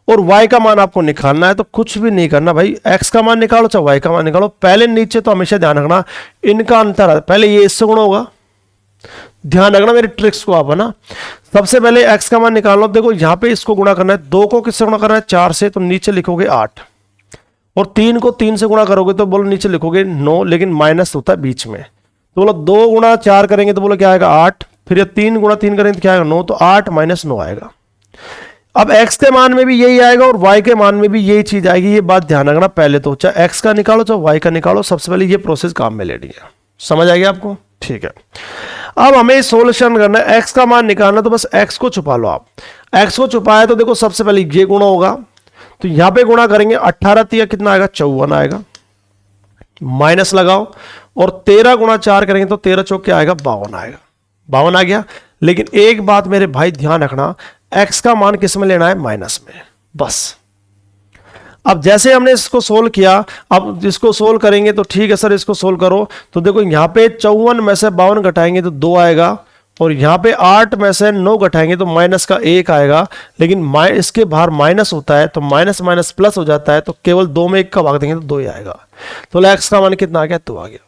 और y का मान आपको निकालना है, तो कुछ भी नहीं करना भाई, x का मान निकालो चाहे y का मान निकालो। पहले नीचे तो हमेशा ध्यान रखना इनका अंतर है, पहले ये इससे गुणा होगा, ध्यान रखना मेरी ट्रिक्स को आप, है ना। सबसे पहले x का मान निकाल लो। देखो यहां पे इसको गुणा करना है, 2 को किससे गुणा करना है? 4 से, तो नीचे लिखोगे 8, और 3 को 3 से गुणा करोगे तो बोलो नीचे लिखोगे 9, लेकिन माइनस होता है बीच में। तो बोलो 2 गुणा 4 करेंगे तो बोलो क्या आएगा? 8, फिर ये 3 गुणा 3 करेंगे तो क्या आएगा? 9, तो 8 माइनस 9 आएगा। अब x के मान में भी यही आएगा और y के मान में भी यही चीज आएगी, ये बात ध्यान रखना। पहले तो चाहे x का निकालो चाहे y का निकालो, सबसे पहले ये प्रोसेस काम में लेनी है। समझ आ गया आपको? ठीक है। अब हमें सोल्यूशन करना है, x का मान निकालना, तो बस x को छुपा लो आप। x को छुपाया तो देखो सबसे पहले ये गुणा होगा, तो यहां पे गुणा करेंगे, 18 तिया कितना आएगा? 54 आएगा, माइनस लगाओ, और 13 गुणा 4 करेंगे तो 13 चौक क्या आएगा? 52 आएगा। 52 आ गया। लेकिन एक बात मेरे भाई ध्यान रखना, x का मान किस में लेना है? माइनस में, बस। अब जैसे हमने इसको सोल्व किया, अब इसको सोल्व करेंगे तो ठीक है सर इसको सोल्व करो, तो देखो यहां पे 54 में से 52 घटाएंगे तो 2 आएगा, और यहां पे 8 में से 9 घटाएंगे तो माइनस का 1 आएगा, लेकिन इसके बाहर माइनस होता है तो माइनस माइनस प्लस हो जाता है, तो केवल 2 में 1 का भाग देंगे तो 2 ही आएगा। तो x का मान कितना आ गया? 2 आ गया।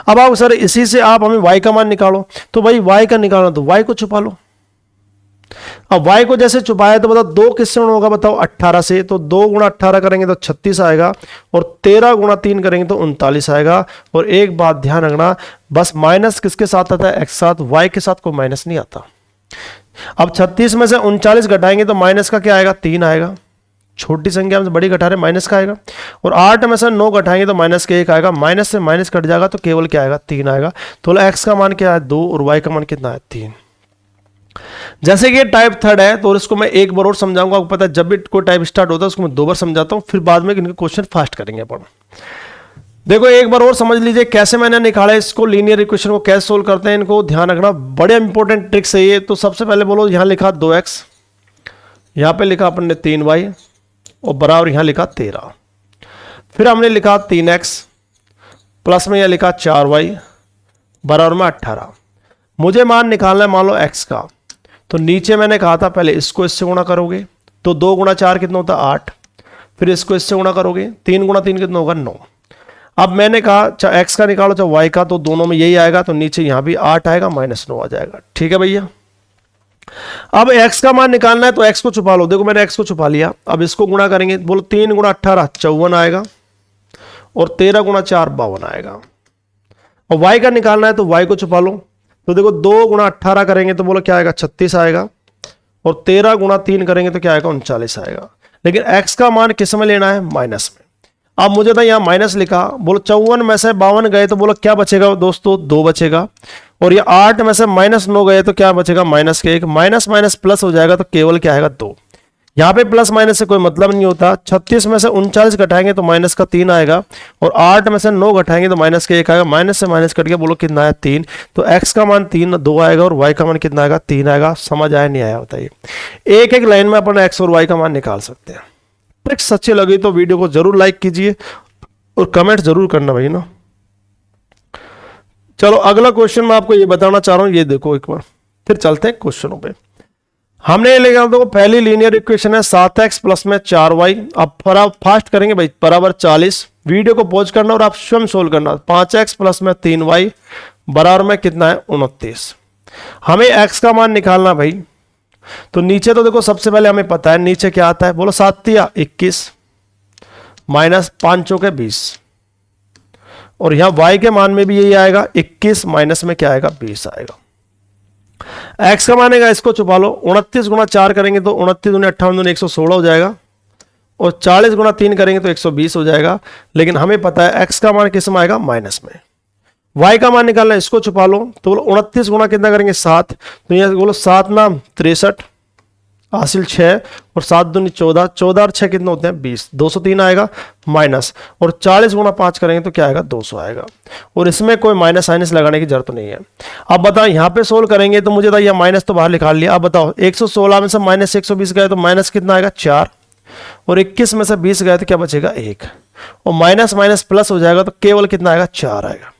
अब आप सर इसी से आप हमें y का मान निकालो, तो भाई y का निकालना तो y को छुपा लो। अब y को जैसे छुपाया तो बताओ 2 किससे गुणा होगा? बताओ 18 से, तो 2 गुणा 18 करेंगे तो 36 आएगा, और 13 गुणा 3 करेंगे तो 39 आएगा। और एक बात ध्यान रखना, बस माइनस किसके साथ आता है? x साथ, y के साथ कोई माइनस नहीं आता। अब 36 में से 39 घटाएंगे तो माइनस का क्या आएगा? 3 आएगा, छोटी संख्या में बड़ी घटा रहे माइनस का आएगा, और 8 में से 9 घटाएंगे तो माइनस के 1 आएगा, माइनस से माइनस कट जाएगा तो केवल क्या आएगा? 3 आएगा। तो x का मान क्या है? 2, और y का मान कितना है? 3। जैसे कि टाइप थर्ड है तो इसको मैं एक बार और समझाऊंगा। आपको पता है जब भी कोई टाइप स्टार्ट होता है उसको मैं 2 बार समझाता हूं, फिर बाद में इनके क्वेश्चन फास्ट करेंगे अपन। देखो एक बार और समझ लीजिए कैसे मैंने निकाला इसको, लीनियर इक्वेशन को कैसे सोल्व करते हैं, इनको ध्यान रखना, बड़े इंपॉर्टेंट ट्रिक्स है ये। तो सबसे पहले बोलो, यहां लिखा 2x, यहां पे लिखा अपन ने 3y, और बराबर यहां लिखा 13। फिर हमने लिखा 3x प्लस में यह लिखा 4y बराबर में 18। मुझे मान निकालना है मान लो x का, तो नीचे मैंने कहा था पहले इसको इससे गुणा करोगे तो 2 गुणा 4 कितना होता है? 8। फिर इसको इससे गुणा करोगे, 3 गुणा 3 कितना होगा? 9। अब मैंने कहा चाहे x का निकालो चाहे y का, तो दोनों में यही आएगा, तो नीचे यहां भी 8 आएगा, माइनस 9 आ जाएगा। ठीक है भैया। अब x का मान निकालना है तो x को छुपा लो। देखो मैंने x को छुपा लिया, अब इसको गुणा करेंगे, बोलो 3 गुणा 18 54 आएगा, और 13 गुणा 4 52 आएगा। और y का निकालना है तो y को छुपा लो, तो देखो 2 गुणा 18 करेंगे तो बोलो क्या आएगा? 36 आएगा, और 13 गुणा 3 करेंगे तो क्या आएगा? 39 आएगा। लेकिन x का मान किस में लेना है? माइनस में। अब मुझे था यहां माइनस लिखा, बोलो 54 में से 52 गए तो बोलो क्या बचेगा दोस्तों? 2 बचेगा, और ये 8 में से माइनस 9 गए तो क्या बचेगा? माइनस के 1, माइनस माइनस प्लस हो जाएगा तो केवल क्या आएगा? 2। यहाँ पे प्लस माइनस से कोई मतलब नहीं होता। 36 में से 39 घटाएंगे तो माइनस का 3 आएगा, और 8 में से 9 घटाएंगे तो माइनस का 1 आएगा। माइनस से माइनस कट के बोलो कितना है 3, तो x का मान 3 2 आएगा और y का मान कितना आएगा 3 आएगा। समझ आया नहीं आया बताइए। एक एक लाइन में अपन x और y का मान निकाल सकते हैं। ट्रिक्स अच्छी लगी तो वीडियो को जरूर लाइक कीजिए और कमेंट जरूर करना भाई ना। चलो अगला क्वेश्चन मैं आपको ये बताना चाह रहा हूं, ये देखो एक बार, फिर चलते हैं क्वेश्चनों पे। हमने ये लेगा देखो पहली लीनियर इक्वेशन है 7x प्लस में 4y। अब फास्ट करेंगे भाई, बराबर 40। वीडियो को पॉज करना और आप स्वयं सोल्व करना। 5x प्लस में 3y बराबर में कितना है 29। हमें x का मान निकालना भाई। तो नीचे तो देखो सबसे पहले हमें पता है नीचे क्या आता है, बोलो 7 या 21 माइनस 5 चौके 20, और यहां y के मान में भी यही आएगा 21 माइनस में क्या आएगा 20 आएगा। x का मान है इसको छुपा लो। 29 गुणा 4 करेंगे तो 29 दूनी 58 दूनी 116 हो जाएगा, और 40 गुणा 3 करेंगे तो 120 हो जाएगा। लेकिन हमें पता है x का मान किस में आएगा माइनस में। y का मान निकालना है, इसको छुपा लो। तो बोलो 29 गुणा कितना करेंगे 7, तो यहां बोलो 7 नाम 63 हासिल 6, और 7 दूनी 14, 14 और 6 कितने होते हैं 20, 203 आएगा माइनस, और 40 गुणा 5 करेंगे तो क्या आएगा 200 आएगा। और इसमें कोई माइनस साइनस लगाने की जरूरत नहीं है। अब बताओ यहाँ पे सोल्व करेंगे तो मुझे था यह माइनस तो बाहर निकाल लिया। अब बताओ 116 में से माइनस 120 गए तो माइनस कितना आएगा 4, और 21 में से 20 गए तो क्या बचेगा 1, और माइनस माइनस प्लस हो जाएगा तो केवल कितना आएगा 4 आएगा।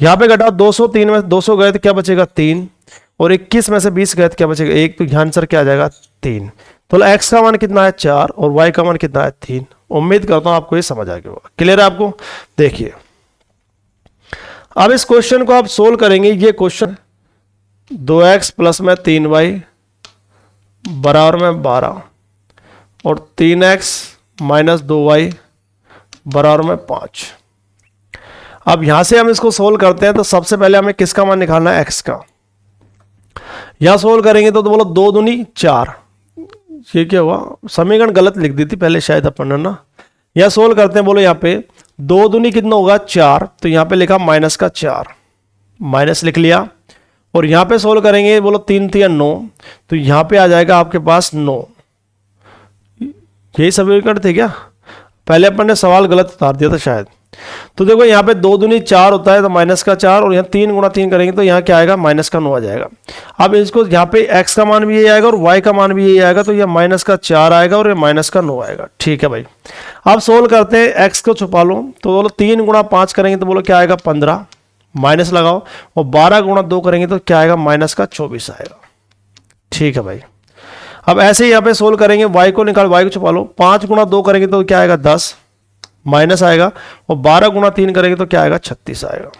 यहाँ पे घटाओ 203 में 200 गए तो क्या बचेगा 3, और 21 में से 20 गए तो क्या बचेगा 1, तो ध्यान सर क्या आ जाएगा 3। तो x का मान कितना है 4 और y का मान कितना है 3। उम्मीद करता हूं आपको ये समझ आ गया होगा। क्लियर है आपको? देखिए अब इस क्वेश्चन को आप सोल्व करेंगे। ये क्वेश्चन 2x प्लस में 3y बराबर में 12 और 3x माइनस 2y बराबर में 5। अब यहां से हम इसको सोल्व करते हैं तो सबसे पहले हमें किसका मान निकालना है x का। यहां सोल्व करेंगे तो बोलो 2 दूनी 4, ये क्या हुआ समीकरण गलत लिख दी थी पहले शायद अपन ना। यहां सोल्व करते हैं, बोलो यहाँ पे 2 दूनी कितना होगा 4, तो यहां पे लिखा माइनस का 4, माइनस लिख लिया। और यहां पे सोल्व करेंगे बोलो 3 3 9, तो यहां पे आ जाएगा आपके पास 9। यही समीकरण थे क्या? पहले अपन ने सवाल गलत उतार दिया था शायद। तो देखो यहाँ पे 2 दूनी 4 होता है तो माइनस का 4, और यहाँ 3 गुणा 3 करेंगे तो यहाँ क्या आएगा माइनस का 9 आ जाएगा। अब इसको यहाँ पे x का मान भी यही आएगा और y का मान भी यही आएगा, तो यह माइनस का 4 आएगा और ये माइनस का 9 आएगा। ठीक है भाई। अब सोल्व करते हैं, x को छुपा लो। तो बोलो 3 गुणा 5 करेंगे तो बोलो क्या आएगा 15, माइनस लगाओ, और 12 गुणा 2 करेंगे तो क्या आएगा माइनस का 24 आएगा। ठीक है भाई। अब ऐसे ही यहाँ पे सोल्व करेंगे, y को निकाल, y को छुपा लो। 5 गुणा 2 करेंगे तो क्या आएगा 10 माइनस आएगा, और 12 गुणा 3 करेंगे तो क्या आएगा 36 आएगा।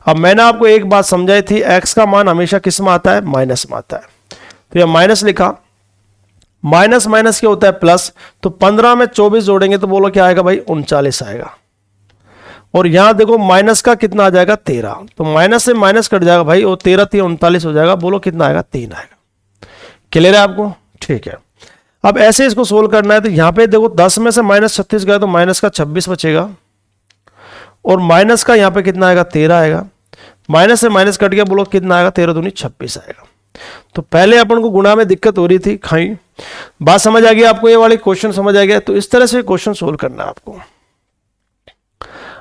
अब मैंने आपको एक बात समझाई थी, x का मान हमेशा किस में आता है माइनस में आता है। तो यह माइनस लिखा, माइनस माइनस क्या होता है प्लस, तो 15 में 24 जोड़ेंगे तो बोलो क्या आएगा भाई 39 आएगा। और यहां देखो माइनस का कितना आ जाएगा 13, तो माइनस से माइनस कट जाएगा भाई, और 13 3 39 हो जाएगा। बोलो कितना आएगा 3 आएगा। क्लियर है आपको? ठीक है। अब ऐसे इसको सोल्व करना है, तो यहां पे देखो 10 में से माइनस 36 गया तो माइनस का 26 बचेगा, और माइनस का यहां पे कितना आएगा 13 आएगा। माइनस से माइनस कट गया, बोलो कितना आएगा 13 दूनी 26 आएगा। तो पहले अपन को गुणा में दिक्कत हो रही थी, खाई बात समझ आ गई आपको, ये वाले क्वेश्चन समझ आ गया। तो इस तरह से क्वेश्चन सोल्व करना है आपको।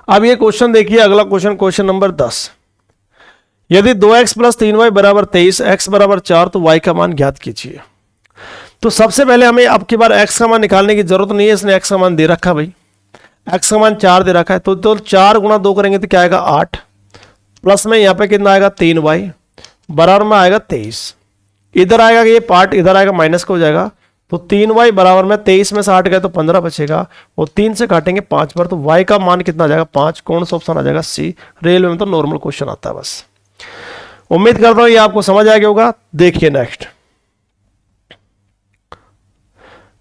अब ये क्वेश्चन देखिए, अगला क्वेश्चन, क्वेश्चन नंबर 10। यदि 2x प्लस 3y बराबर 23, x बराबर 4, तो y का मान ज्ञात कीजिए। तो सबसे पहले हमें अब की बार x का मान निकालने की जरूरत नहीं है, इसने x का मान दे रखा भाई, x का मान 4 दे रखा है। तो 4 गुणा 2 करेंगे तो क्या आएगा 8, प्लस में यहाँ पे कितना आएगा 3y बराबर में आएगा 23। इधर आएगा ये पार्ट, इधर आएगा माइनस का हो जाएगा। तो 3y बराबर में 23 में से 8 गए तो 15 बचेगा, और 3 से काटेंगे 5 पर, तो y का मान कितना आ जाएगा 5। कौन सा ऑप्शन आ जाएगा सी। रेलवे में तो नॉर्मल क्वेश्चन आता है बस। उम्मीद करता हूं ये आपको समझ आ गया होगा। देखिए नेक्स्ट,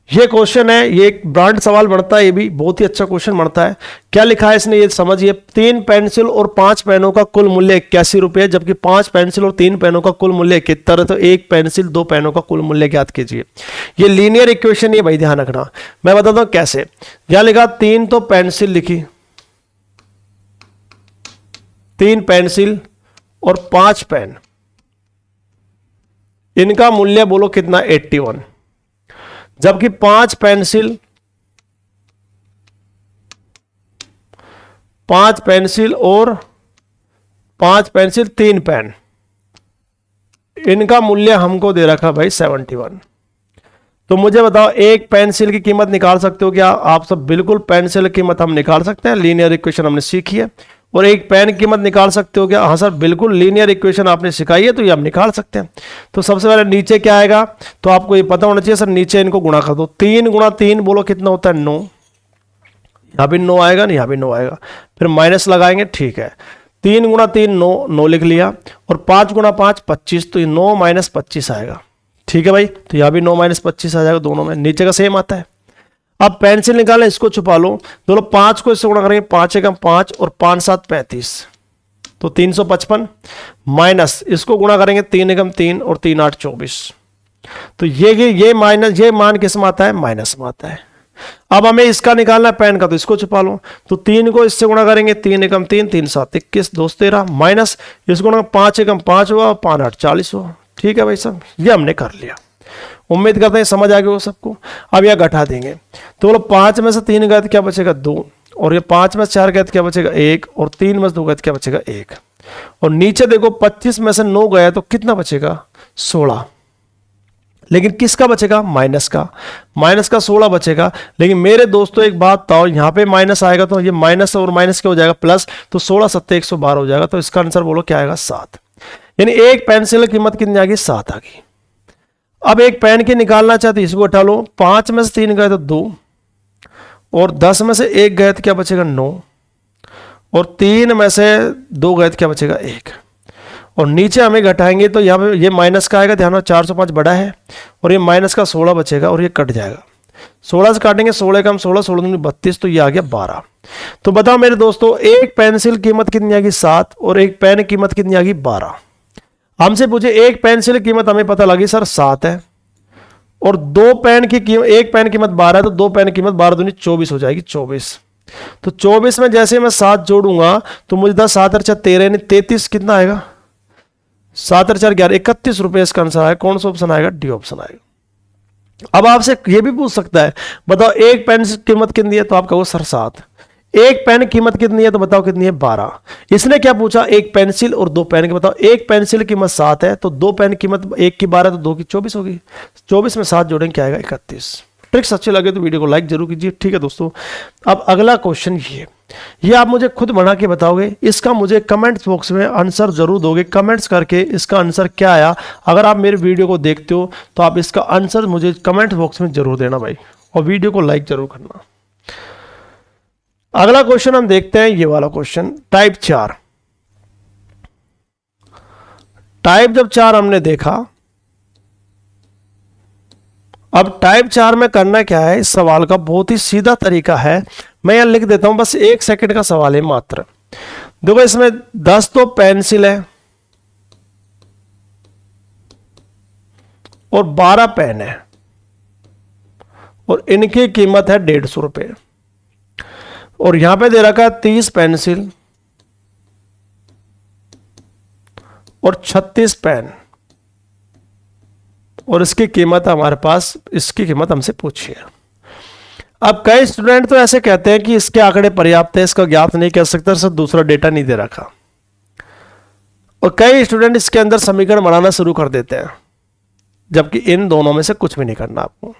ये क्वेश्चन है, ये एक ब्रांड सवाल बनता है, ये भी बहुत ही अच्छा क्वेश्चन बनता है। क्या लिखा है इसने ये समझिए। 3 पेंसिल और 5 पेनों का कुल मूल्य 81 रुपये, जबकि 5 पेंसिल और 3 पेनों का कुल मूल्य 71 है। तो 1 पेंसिल 2 पेनों का कुल मूल्य ज्ञात कीजिए। ये लीनियर इक्वेशन है भाई, ध्यान रखना। मैं बताता हूं कैसे। यहां लिखा 3 तो पेंसिल लिखी, 3 पेंसिल और 5 पेन, इनका मूल्य बोलो कितना 81। जबकि 5 पेंसिल और 5 पेंसिल 3 पेन, इनका मूल्य हमको दे रखा भाई 71। तो मुझे बताओ एक पेंसिल की कीमत निकाल सकते हो क्या आप सब? बिल्कुल पेंसिल की कीमत हम निकाल सकते हैं, लीनियर इक्वेशन हमने सीखी है। और एक पेन की कीमत निकाल सकते हो क्या? हाँ सर बिल्कुल, लीनियर इक्वेशन आपने सिखाई है तो ये हम निकाल सकते हैं। तो सबसे पहले नीचे क्या आएगा, तो आपको ये पता होना चाहिए सर, नीचे इनको गुणा कर दो। 3 गुणा 3 बोलो कितना होता है? 9। यहाँ भी 9 आएगा ना, यहाँ भी 9 आएगा, फिर माइनस लगाएंगे, ठीक है। 3 गुणा 3 9, 9 लिख लिया, और 5 गुणा 5 25, तो ये 9 माइनस 25 आएगा, ठीक है भाई। तो यहाँ भी 9 माइनस 25 आ जाएगा, दोनों में नीचे का सेम आता है। अब पेंसिल निकालें, इसको छुपा लो, दोनों 5 को इससे गुणा करेंगे, 5 एकम 5 और 5 7 35, तो 355, माइनस इसको गुणा करेंगे 3 एकम 3 और 3 8 24, तो ये माइनस, ये मान किस में आता है? माइनस में आता है। अब हमें इसका निकालना है पेन का, तो इसको छुपा लो, तो 3 को इससे गुणा करेंगे, 3 एकम 3 3 7 21 2 13, माइनस इसको गुणा 5 एकम 5 हुआ, 5 8 40 हुआ, ठीक है भाई साहब, ये हमने कर लिया। उम्मीद करते हैं समझ आ गया वो सबको। अब यह घटा देंगे, तो बोलो 5 में से 3 गए तो क्या बचेगा? 2, और ये 5 में से 4 गए तो क्या बचेगा? 1, और 3 में से 2 गए तो क्या बचेगा? 1। और नीचे देखो 25 में से 9 गया तो कितना बचेगा? 16। लेकिन किसका बचेगा? माइनस का। माइनस का 16 बचेगा। लेकिन मेरे दोस्तों एक बात बताओ, यहाँ पे माइनस आएगा तो ये माइनस और माइनस क्या हो जाएगा? प्लस, तो 16 7 112 हो जाएगा। तो इसका आंसर बोलो क्या आएगा? 7। यानी एक पेंसिल की कीमत कितनी आ गई? 7 आ गई। अब एक पेन की निकालना चाहते, इसको हटा लो, 5 में से 3 गए तो 2, और 10 में से 1 गए तो क्या बचेगा? 9, और 3 में से 2 गए तो क्या बचेगा? 1। और नीचे हमें घटाएंगे तो यहाँ पे ये माइनस का आएगा, ध्यान रखो 405 बड़ा है, और ये माइनस का 16 बचेगा, और ये कट जाएगा। 16 से काटेंगे, 16 का हम 16 16 दूनी 32, तो ये आ गया 12। तो बताओ मेरे दोस्तों, एक पेंसिल कीमत कितनी आ गई? 7, और एक पेन की कीमत कितनी आ गई? 12। हमसे पूछे एक पेंसिल की कीमत हमें पता लगी सर 7 है, और दो पेन की कीमत, एक पेन की कीमत 12 है, तो दो पेन की कीमत 12 दूनी 24 हो जाएगी, 24। तो 24 में जैसे मैं 7 जोड़ूंगा तो मुझे 10 7 4 13 यानी 33 कितना आएगा? 7 4 11 31 रुपए इसका आंसर आएगा। कौन सा ऑप्शन आएगा? डी ऑप्शन आएगा। अब आपसे ये भी पूछ सकता है, बताओ एक पेन की कीमत कितनी है? तो आप कहो सर 7। एक पेन की कीमत कितनी है? तो बताओ कितनी है? 12। इसने क्या पूछा? एक पेंसिल और दो पेन की। बताओ एक पेंसिल की कीमत 7 है, तो दो पेन की कीमत, एक की 12 तो दो की 24 होगी। 24 में 7 जोड़ेंगे क्या आएगा? 31। ट्रिक्स अच्छे लगे तो वीडियो को लाइक जरूर कीजिए, ठीक है दोस्तों। अब अगला क्वेश्चन ये आप मुझे खुद बना के बताओगे, इसका मुझे कमेंट्स बॉक्स में आंसर जरूर दोगे, कमेंट्स करके इसका आंसर क्या आया। अगर आप मेरे वीडियो को देखते हो तो आप इसका आंसर मुझे कमेंट बॉक्स में जरूर देना भाई, और वीडियो को लाइक जरूर करना। अगला क्वेश्चन हम देखते हैं, ये वाला क्वेश्चन, टाइप 4। टाइप जब 4 हमने देखा, अब टाइप 4 में करना क्या है? इस सवाल का बहुत ही सीधा तरीका है, मैं यहां लिख देता हूं, बस 1 सेकंड का सवाल है मात्र। देखो इसमें 10 तो पेंसिल है और 12 पेन है, और इनकी कीमत है 150 रुपए। और यहां पे दे रखा है 30 पेंसिल और 36 पेन, और इसकी कीमत हमारे पास, इसकी कीमत हमसे पूछी है। अब कई स्टूडेंट तो ऐसे कहते हैं कि इसके आंकड़े पर्याप्त है, इसका ज्ञात नहीं कर सकता, सर दूसरा डेटा नहीं दे रखा। और कई स्टूडेंट इसके अंदर समीकरण बनाना शुरू कर देते हैं, जबकि इन दोनों में से कुछ भी नहीं करना आपको।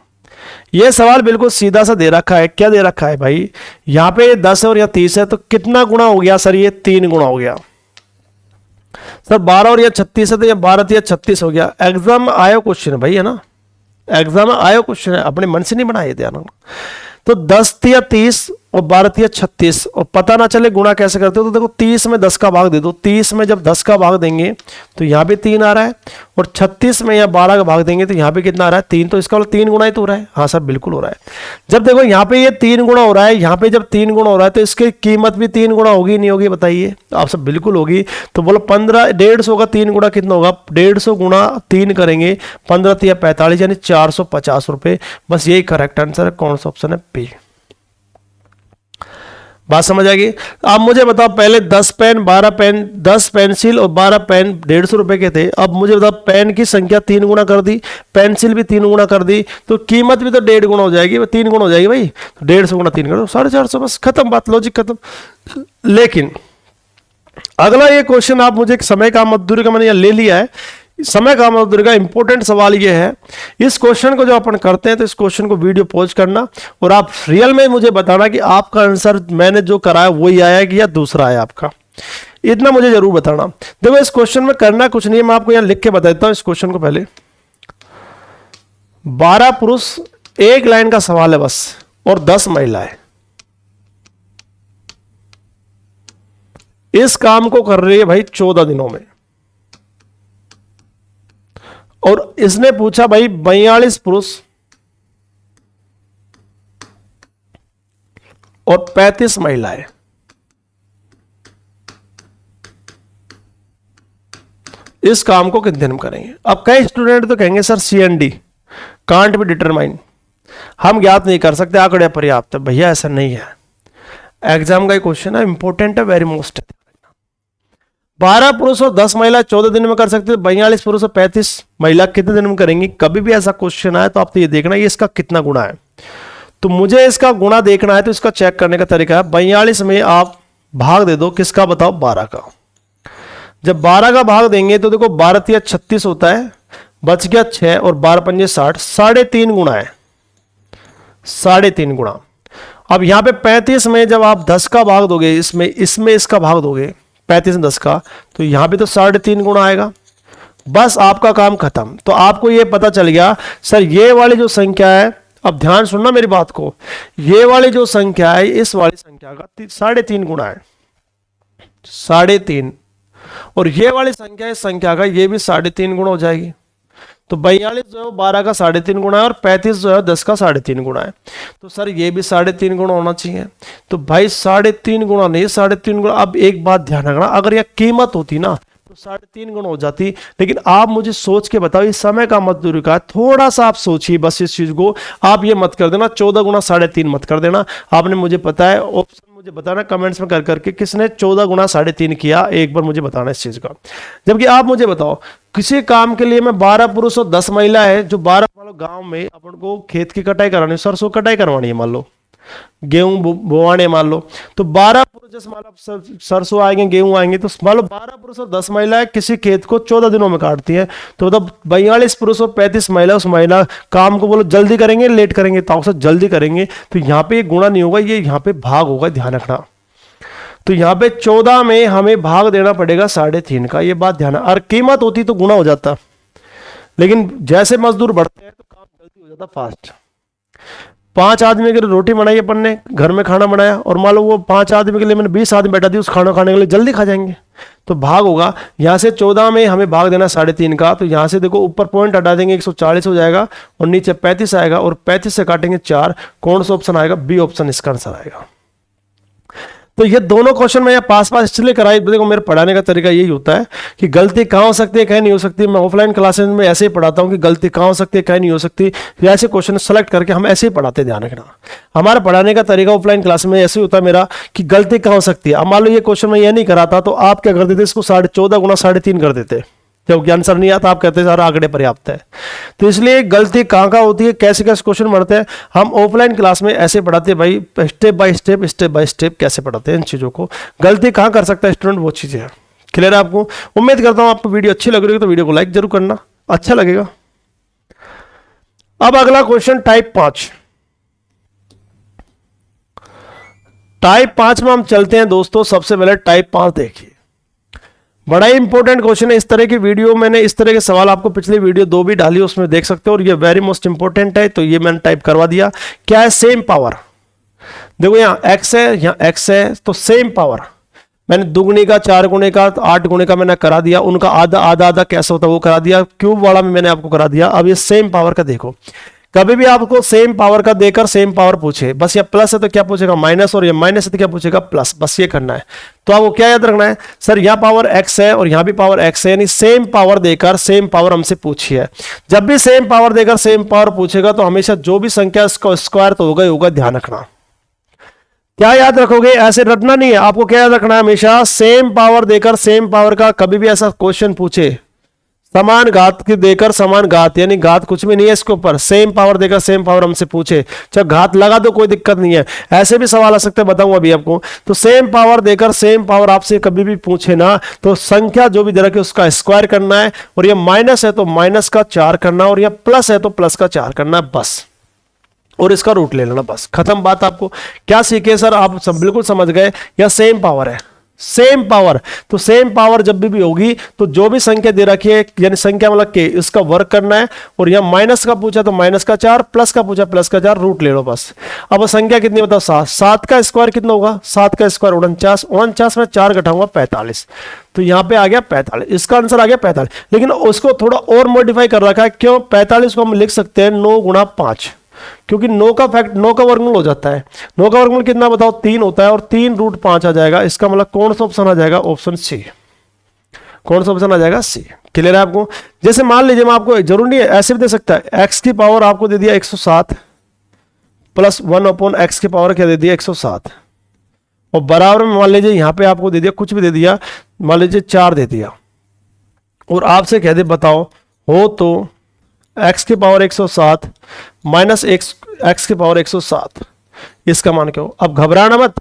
यह सवाल बिल्कुल सीधा सा दे रखा है। क्या दे रखा है भाई? यहां पे 10 है और यह 30 है, तो कितना गुना हो गया सर? ये 3 गुना हो गया। सर 12 और यह 36 है, तो यह 12 या 36 हो गया। एग्जाम में आयो क्वेश्चन है भाई, है ना, एग्जाम में आयो क्वेश्चन है, अपने मन से नहीं बनाए, ध्यान। तो 10 या 30 और 12 या 36, और पता ना चले गुणा कैसे करते हो, तो देखो 30 में 10 का भाग दे दो। 30 में जब 10 का भाग देंगे तो यहाँ भी 3 आ रहा है, और 36 में या 12 का भाग देंगे तो यहाँ पे कितना आ रहा है? 3। तो इसका मतलब 3 गुना ही तो हो रहा है। हाँ सर बिल्कुल हो रहा है। जब देखो यहाँ पे ये 3 गुना हो रहा है, यहाँ पे जब 3 गुना हो रहा है, तो इसकी कीमत भी 3 गुना होगी नहीं होगी? बताइए आप सब। बिल्कुल होगी। तो बोलो 15 150 का 3 गुना कितना होगा? 150 गुना 3 करेंगे, 15 या 45 यानी 450 रुपए। बस यही करेक्ट आंसर है। कौन सा ऑप्शन है? बी। बात समझ आ गई। अब मुझे बताओ, पहले 10 पेन 12 पेन 10 पेंसिल और 12 पेन 150 रुपए के थे। अब मुझे बताओ, पेन की संख्या 3 गुना कर दी, पेंसिल भी 3 गुना कर दी, तो कीमत भी तो 1.5 गुना हो जाएगी, 3 गुना हो जाएगी भाई। तो 150 गुना 3 करो 450, बस खत्म बात, लॉजिक खत्म। लेकिन अगला ये क्वेश्चन आप मुझे, समय का मजदूरी का मैंने यहाँ ले लिया है, समय का मजदूरी का इंपॉर्टेंट सवाल ये है, इस क्वेश्चन को जो अपन करते हैं तो इस क्वेश्चन को वीडियो पॉज करना और आप रियल में मुझे बताना कि आपका आंसर मैंने जो कराया वही आया कि या दूसरा आया आपका, इतना मुझे जरूर बताना। देखो इस क्वेश्चन में करना कुछ नहीं है, मैं आपको यहां लिख के बता देता हूं इस क्वेश्चन को। पहले 12 पुरुष, एक लाइन का सवाल है बस, और 10 महिलाएं इस काम को कर रही है भाई 14 दिनों में। और इसने पूछा भाई 42 पुरुष और 35 महिलाएं, इस काम को कितने दिन में करेंगे। अब कई स्टूडेंट तो कहेंगे sir CND can't be determine, हम ज्ञात नहीं कर सकते, आंकड़े पर्याप्त है। भैया ऐसा नहीं है, एग्जाम का क्वेश्चन है, इंपॉर्टेंट है, वेरी मोस्ट है। 12 पुरुष और 10 महिला 14 दिन में कर सकते हैं, 42 पुरुष और 35 महिला कितने दिन में करेंगी। कभी भी ऐसा क्वेश्चन आए तो आप तो ये देखना ये इसका कितना गुना है। तो मुझे इसका गुना देखना है, तो इसका चेक करने का तरीका है 42 में आप भाग दे दो, किसका बताओ, 12 का। जब 12 का भाग देंगे तो देखो 12 तिया 36 होता है, बच गया 6 और 12 पंजे 60, 3.5 गुना है, 3.5 गुना। अब यहां पे 35 में जब आप 10 का भाग दोगे, इसमें इसका भाग दोगे 35 में 10 का, तो यहां पे तो 3.5 गुना आएगा। बस आपका काम खत्म। तो आपको ये पता चल गया सर ये वाली जो संख्या है, अब ध्यान सुनना मेरी बात को, ये वाली जो संख्या है इस वाली संख्या का 3.5 गुना है, 3.5, और ये वाली संख्या इस संख्या का ये भी 3.5 गुना हो जाएगी। तो 42 जो है 12 का 3.5 गुना है और 35 जो है 10 का 3.5 गुना है। तो सर ये भी 3.5 गुना होना चाहिए। तो भाई 3.5 गुना नहीं, 3.5 गुना। अब एक बात ध्यान रखना, अगर यह कीमत होती ना तो 3.5 गुना हो जाती, लेकिन आप मुझे सोच के बताओ इस समय का मजदूरी का, थोड़ा सा आप सोचिए बस इस चीज को। आप ये मत कर देना 14 गुना 3.5 मत कर देना। आपने मुझे पता है, ऑप्शन मुझे बताना कमेंट्स में कर करके किसने 14 गुना 3.5 किया, एक बार मुझे बताना इस चीज का। जबकि आप मुझे बताओ किसी काम के लिए मैं 12 पुरुष और 10 महिला है, जो 12 मान लो गाँव में अपन को खेत की कटाई करानी है, सरसों कटाई करवानी है, मान लो गेहूं बोवाने मान लो, तो 12 पुरुष जैसे मान लो सरसों आएंगे गेहूं आएंगे, तो मान लो 12 पुरुष और 10 महिलाएं किसी खेत को 14 दिनों में काटती हैं। तो मतलब 42 पुरुष और 35 महिला उस महिला काम को बोलो जल्दी करेंगे लेट करेंगे, तो से जल्दी करेंगे। तो यहाँ पे गुणा नहीं होगा, ये यहाँ पे भाग होगा, ध्यान रखना। तो यहाँ पे 14 में हमें भाग देना पड़ेगा 3.5 का, ये बात ध्यान। और कीमत होती तो गुणा हो जाता, लेकिन जैसे मजदूर बढ़ते हैं तो काम जल्दी हो जाता फास्ट। 5 आदमी के लिए रोटी बनाई अपन ने, घर में खाना बनाया, और मान लो वो 5 आदमी के लिए मैंने 20 आदमी बैठा दी, उस खाना खाने के लिए जल्दी खा जाएंगे। तो भाग होगा यहाँ से 14 में हमें भाग देना 3.5 का। तो यहाँ से देखो ऊपर पॉइंट हटा देंगे 140 हो जाएगा, और नीचे 35 आएगा, और 35 से काटेंगे 4, कौन सा ऑप्शन आएगा, बी ऑप्शन इसका आंसर आएगा। तो ये दोनों क्वेश्चन मैं पास इसलिए कराई, देखो मेरे पढ़ाने का तरीका यही होता है कि गलती कहाँ हो सकती है कहीं नहीं हो सकती। मैं ऑफलाइन क्लासेस में ऐसे ही पढ़ाता हूँ कि गलती कहाँ हो सकती है कहीं नहीं हो सकती, ऐसे क्वेश्चन सेलेक्ट करके हम ऐसे ही पढ़ाते, ध्यान रखना। हमारा पढ़ाने का तरीका ऑफलाइन क्लास में ऐसे ही होता है मेरा कि गलती कहाँ हो सकती है। अब मान लो ये क्वेश्चन मैं ये नहीं कराता तो आप क्या कर देते, इसको 14 गुना 3.5 कर देते। जब आंसर नहीं आता आप कहते हैं सारा आंकड़े पर्याप्त है। तो इसलिए गलती कहाँ कहाँ होती है, कैसे कैसे क्वेश्चन बढ़ते हैं, हम ऑफलाइन क्लास में ऐसे पढ़ाते हैं भाई, स्टेप बाय स्टेप कैसे पढ़ाते हैं इन चीज़ों को। गलती कहाँ कर सकता है स्टूडेंट, वो चीज़ें हैं। क्लियर है आपको? उम्मीद करता हूँ आपको वीडियो अच्छी लग रही है, तो वीडियो को लाइक जरूर करना, अच्छा लगेगा। अब अगला क्वेश्चन टाइप 5। टाइप 5 में हम चलते हैं दोस्तों। सबसे पहले टाइप 5 देखिए, बड़ा ही इंपॉर्टेंट क्वेश्चन है। इस तरह की वीडियो मैंने, इस तरह के सवाल आपको पिछली वीडियो 2 भी डाली, उसमें देख सकते हो, और ये वेरी मोस्ट इंपॉर्टेंट है। तो ये मैंने टाइप करवा दिया। क्या है, सेम पावर। देखो यहाँ x है, यहाँ x है, तो सेम पावर मैंने दुगुनी का 4 गुणे का 8 गुणे का मैंने करा दिया। उनका आधा आधा आधा कैसे होता है वो करा दिया। क्यूब वाला में मैंने आपको करा दिया। अब ये सेम पावर का देखो, कभी भी आपको सेम पावर का देकर सेम पावर पूछे, बस ये प्लस है तो क्या पूछेगा माइनस, और ये माइनस है तो क्या पूछेगा प्लस, बस ये करना है। तो आपको क्या याद रखना है, सर यहाँ पावर x है और यहाँ भी पावर x है, यानी सेम पावर देकर सेम पावर हमसे पूछी है। जब भी सेम पावर देकर सेम पावर पूछेगा तो हमेशा जो भी संख्या इसका स्क्वायर तो होगा ही होगा, ध्यान रखना। क्या याद रखोगे, ऐसे रटना नहीं है आपको, क्या याद रखना है हमेशा, सेम पावर देकर सेम पावर का कभी भी ऐसा क्वेश्चन पूछे, समान घात की देकर समान घात, यानी घात कुछ भी नहीं है इसके ऊपर, सेम पावर देकर सेम पावर हमसे पूछे, चाहे घात लगा दो कोई दिक्कत नहीं है, ऐसे भी सवाल आ सकते हैं, बताऊंगा अभी आपको। तो सेम पावर देकर सेम पावर आपसे कभी भी पूछे ना, तो संख्या जो भी दे रखी है उसका स्क्वायर करना है, और ये माइनस है तो माइनस का 4 करना, और यह प्लस है तो प्लस का 4 करना है बस, और इसका रूट ले लेना, बस खत्म बात। आपको क्या सीखे सर, आप सब बिल्कुल समझ गए, या सेम पावर है, सेम पावर, तो सेम पावर जब भी होगी तो जो भी संख्या दे रखी है, यानी संख्या मतलब के, इसका वर्क करना है, और यहां माइनस का पूछा तो माइनस का 4, प्लस का पूछा प्लस का 4, रूट ले लो बस। अब संख्या कितनी बताओ, 7, 7 का स्क्वायर कितना होगा, 7 का स्क्वायर 49, 49 में 4 घटाऊंगा 45, तो यहां पे आ गया 45, इसका आंसर आ गया 45। लेकिन उसको थोड़ा और मॉडिफाई कर रखा है, क्यों, 45 को हम लिख सकते हैं 9 गुणा 5, क्योंकि 9 का फैक्ट 9 का वर्गमूल हो जाता है, 9 का वर्गमूल कितना बताओ, 3 होता है, और 3 रूट 5 आ जाएगा, इसका मतलब कौन सा ऑप्शन आ जाएगा, ऑप्शन सी, कौन सा ऑप्शन आ जाएगा, सी। क्लियर है आपको। जैसे मान लीजिए, मैं आपको जरूर नहीं है, ऐसे भी दे सकता है, x की पावर आपको दे दिया 107 प्लस 1/x की पावर क्या दे दिया 107, और बराबर में मान लीजिए यहां पे आपको दे दिया, कुछ भी दे दिया, मान लीजिए 4 दे दिया, और आपसे कह दे बताओ हो तो x की पावर 107 माइनस x की पावर 107, इसका मान क्या हो। अब घबराना मत,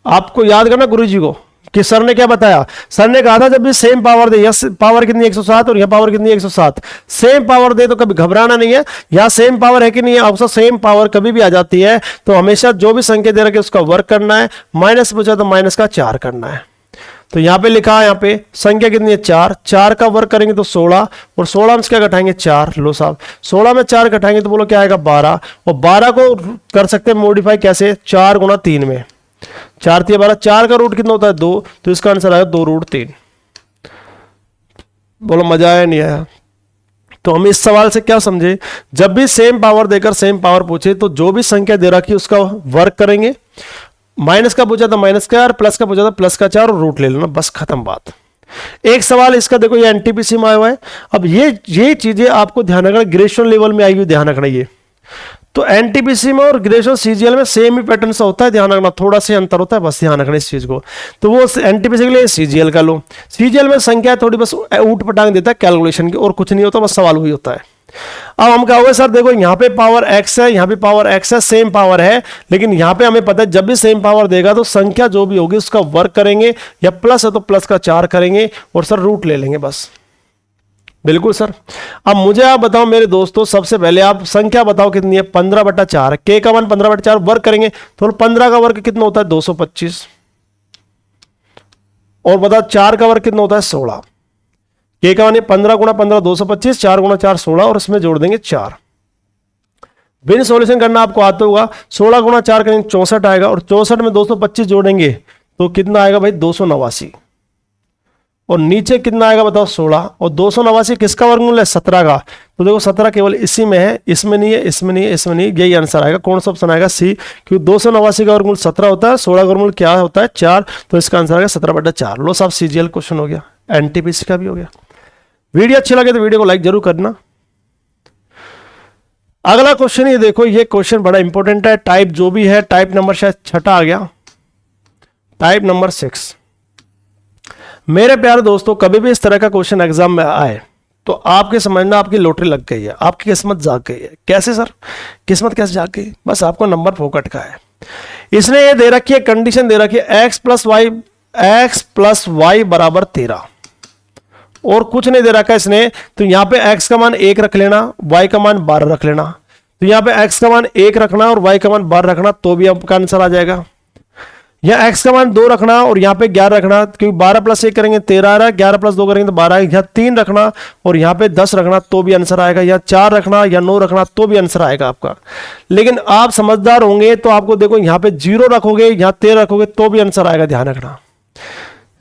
आपको याद करना गुरुजी को कि सर ने क्या बताया, सर ने कहा था जब भी सेम पावर दे, यह पावर कितनी 107 और यह पावर कितनी 107, सेम पावर दे तो कभी घबराना नहीं है, यहां सेम पावर है कि नहीं है, अवसर सेम पावर कभी भी आ जाती है, तो हमेशा जो भी संख्या दे रखी है उसका वर्क करना है, माइनस पूछा तो माइनस का 4 करना है। तो यहां पे लिखा है, यहां पे संख्या कितनी है 4, 4 का वर्क करेंगे तो 16, और 16 में क्या घटाएंगे 4, लो साहब 16 में 4 घटाएंगे तो बोलो क्या आएगा 12, और 12 को कर सकते हैं मॉडिफाई कैसे, 4 गुणा 3 में, 4 3 12, 4 का रूट कितना होता है 2, तो इसका आंसर आएगा 2 रूट 3। बोलो मजा आया नहीं आया। तो हम इस सवाल से क्या समझे, जब भी सेम पावर देकर सेम पावर पूछे तो जो भी संख्या दे रखी है उसका वर्क करेंगे, माइनस का पूछा था माइनस का 4, प्लस का पूछा था प्लस का 4, और रूट ले लेना, बस खत्म बात। एक सवाल इसका देखो, ये एनटीपीसी में आया हुआ है। अब ये चीजें आपको ध्यान रखना, ग्रेजुएशन लेवल में आई हुई ध्यान रखना। ये तो एनटीपीसी में और ग्रेजुएशन सीजीएल में सेम ही पैटर्न से होता है, ध्यान रखना, थोड़ा सा अंतर होता है, बस ध्यान रखना इस चीज को। तो वो एनटीपीसी के लिए सीजीएल का लो, सीजीएल में संख्या थोड़ी बस ऊट पटांग देता है कैलकुलेशन की, और कुछ नहीं होता, बस सवाल वही होता है। अब हम क्या होगा सर, देखो यहाँ पे पावर x है, यहाँ पे पावर x है, सेम पावर है, लेकिन यहाँ पे हमें पता है जब भी सेम पावर देगा तो संख्या जो भी होगी उसका वर्क करेंगे, या प्लस है तो प्लस का 4 करेंगे, और सर रूट ले लेंगे बस। बिल्कुल सर। अब मुझे आप बताओ मेरे दोस्तों, सबसे पहले आप संख्या बताओ कितनी है, 15/4, k का मान 15/4, वर्क करेंगे तो 15 का वर्क कितना होता है 225, और बताओ 4 का वर्क कितना होता है 16, के का मान 15 गुणा 15 225, 4 गुणा 4 16, और इसमें जोड़ देंगे 4। बिन सॉल्यूशन करना आपको आता होगा, 16 गुणा 4 करेंगे 64 आएगा, और 64 में 225 जोड़ेंगे तो कितना आएगा भाई 289, और नीचे कितना आएगा बताओ 16, और 289 किसका वर्गमूल है 17 का, तो देखो 17 केवल इसी में है, इसमें नहीं है, इसमें नहीं है, इसमें नहीं है, यही आंसर आएगा। कौन सा ऑप्शन आएगा सी, क्योंकि 289 का वर्गमूल 17 होता है, 16 का वर्गमूल क्या होता है 4, तो इसका आंसर आएगा 17/4। लो साहब सीजीएल क्वेश्चन हो गया, एनटीपीसी का भी हो गया। वीडियो अच्छी लगे तो वीडियो को लाइक जरूर करना। अगला क्वेश्चन ये देखो, ये क्वेश्चन बड़ा इंपॉर्टेंट है, टाइप जो भी है, टाइप नंबर शायद 6 आ गया, टाइप नंबर 6। मेरे प्यारे दोस्तों, कभी भी इस तरह का क्वेश्चन एग्जाम में आए तो आपके समझना आपकी लॉटरी लग गई है, आपकी किस्मत जाग गई है। कैसे सर, किस्मत कैसे जाग गई, बस आपको नंबर फोकट का है। इसने ये दे रखी है, कंडीशन दे रखी है x प्लस वाई बराबर 13, और कुछ नहीं दे रखा है इसने, तो यहां पे x का मान 1 रख लेना, y का मान 12 रख लेना, तो यहां पे x का मान 1 रखना और y का मान 12 रखना, तो भी आपका आंसर आ जाएगा। यहाँ x का मान 2 रखना और यहाँ पे 11 रखना, क्योंकि 12 + 1 करेंगे 13 आ रहा है, 11 + 2 करेंगे तो 12 आएगा। यहाँ 3 रखना और यहाँ पे 10 रखना, तो भी आंसर आएगा। यहाँ 4 रखना या 9 रखना, तो भी आंसर आएगा आपका। लेकिन आप समझदार होंगे तो आपको देखो यहाँ पे 0 रखोगे, यहाँ 13 रखोगे, तो भी आंसर आएगा। ध्यान रखना,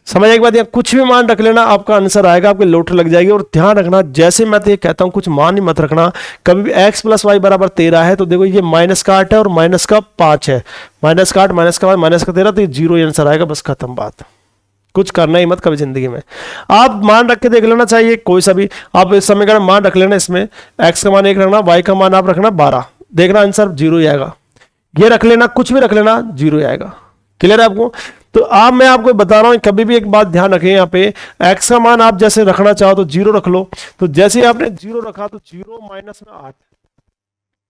समझ एक बात, यहाँ कुछ भी मान रख लेना, आपका आंसर आएगा, आपकी लॉटरी लग जाएगी। और ध्यान रखना, जैसे मैं तो ये कहता हूँ, कुछ मान ही मत रखना। कभी भी x + y बराबर 13 है तो देखो ये माइनस का 8 है और माइनस का 5 है, माइनस का 8 माइनस का 5 माइनस का 13, तो ये 0 ही आंसर आएगा। बस खत्म बात, कुछ करना ही मत कभी जिंदगी में। आप मान रख के देख लेना चाहिए, कोई सा भी आप इस समीकरण मान रख लेना। इसमें x का मान 1 रखना, y का मान आप रखना 12, देखना आंसर 0 ही आएगा। ये रख लेना, कुछ भी रख लेना, 0 ही आएगा। क्लियर है आपको? तो आप मैं आपको बता रहा हूँ, कभी भी एक बात ध्यान रखें, यहाँ पे x का मान आप जैसे रखना चाहो तो 0 रख लो। तो जैसे ही आपने 0 रखा तो 0 माइनस में 8